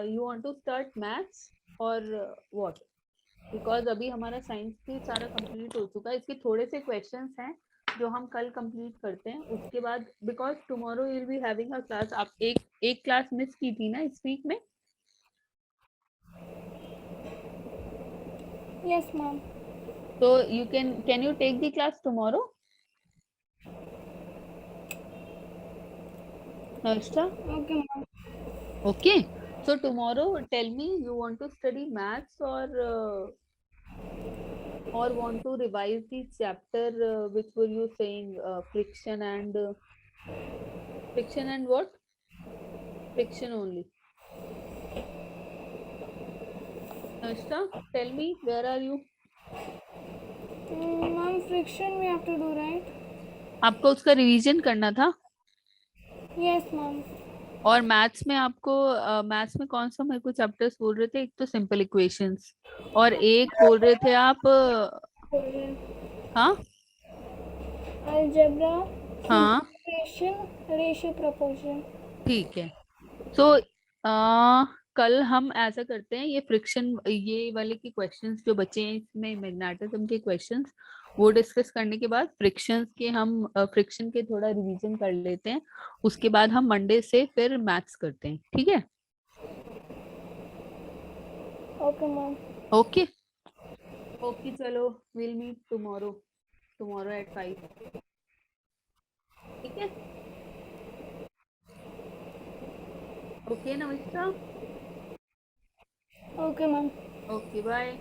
you want to start maths or what? Because अभी हमारा science भी सारा complete हो चुका है, इसके थोड़े से क्वेश्चंस हैं जो हम कल कंप्लीट करते हैं। उसके बाद because tomorrow you will be having a class, आप एक क्लास मिस की थी ना इस वीक में? Yes, ma'am. तो you can you take the class tomorrow? Navishta? Okay, ma'am. Okay. So tomorrow tell me you want to study maths or want to revise the chapter which were you saying friction and what? Friction only. Navishta, tell me where are you? Ma'am, friction we have to do, right? आपको उसका revision करना था। Yes, ma'am. और maths में आपको maths में कौन सा मेरे को चैप्टर्स बोल रहे थे? एक तो सिंपल इक्वेशंस और एक बोल रहे थे आप हाँ अलजेब्रा, हाँ रेशियो प्रोपोर्शन। ठीक है। तो कल हम ऐसा करते हैं, ये फ्रिक्शन ये वाले के क्वेश्चंस जो बचे हैं इसमें मैग्नेटिज्म के क्वेश्चंस वो डिस्कस करने के बाद फ्रिक्शंस के हम फ्रिक्शन के थोड़ा रिवीजन कर लेते हैं, उसके बाद हम मंडे से फिर मैथ्स करते हैं। ठीक है? Okay ma'am. ओके ओके, चलो विल मीट टुमारो एट 5। ठीक है, okay Namishtha, okay ma'am. Okay bye.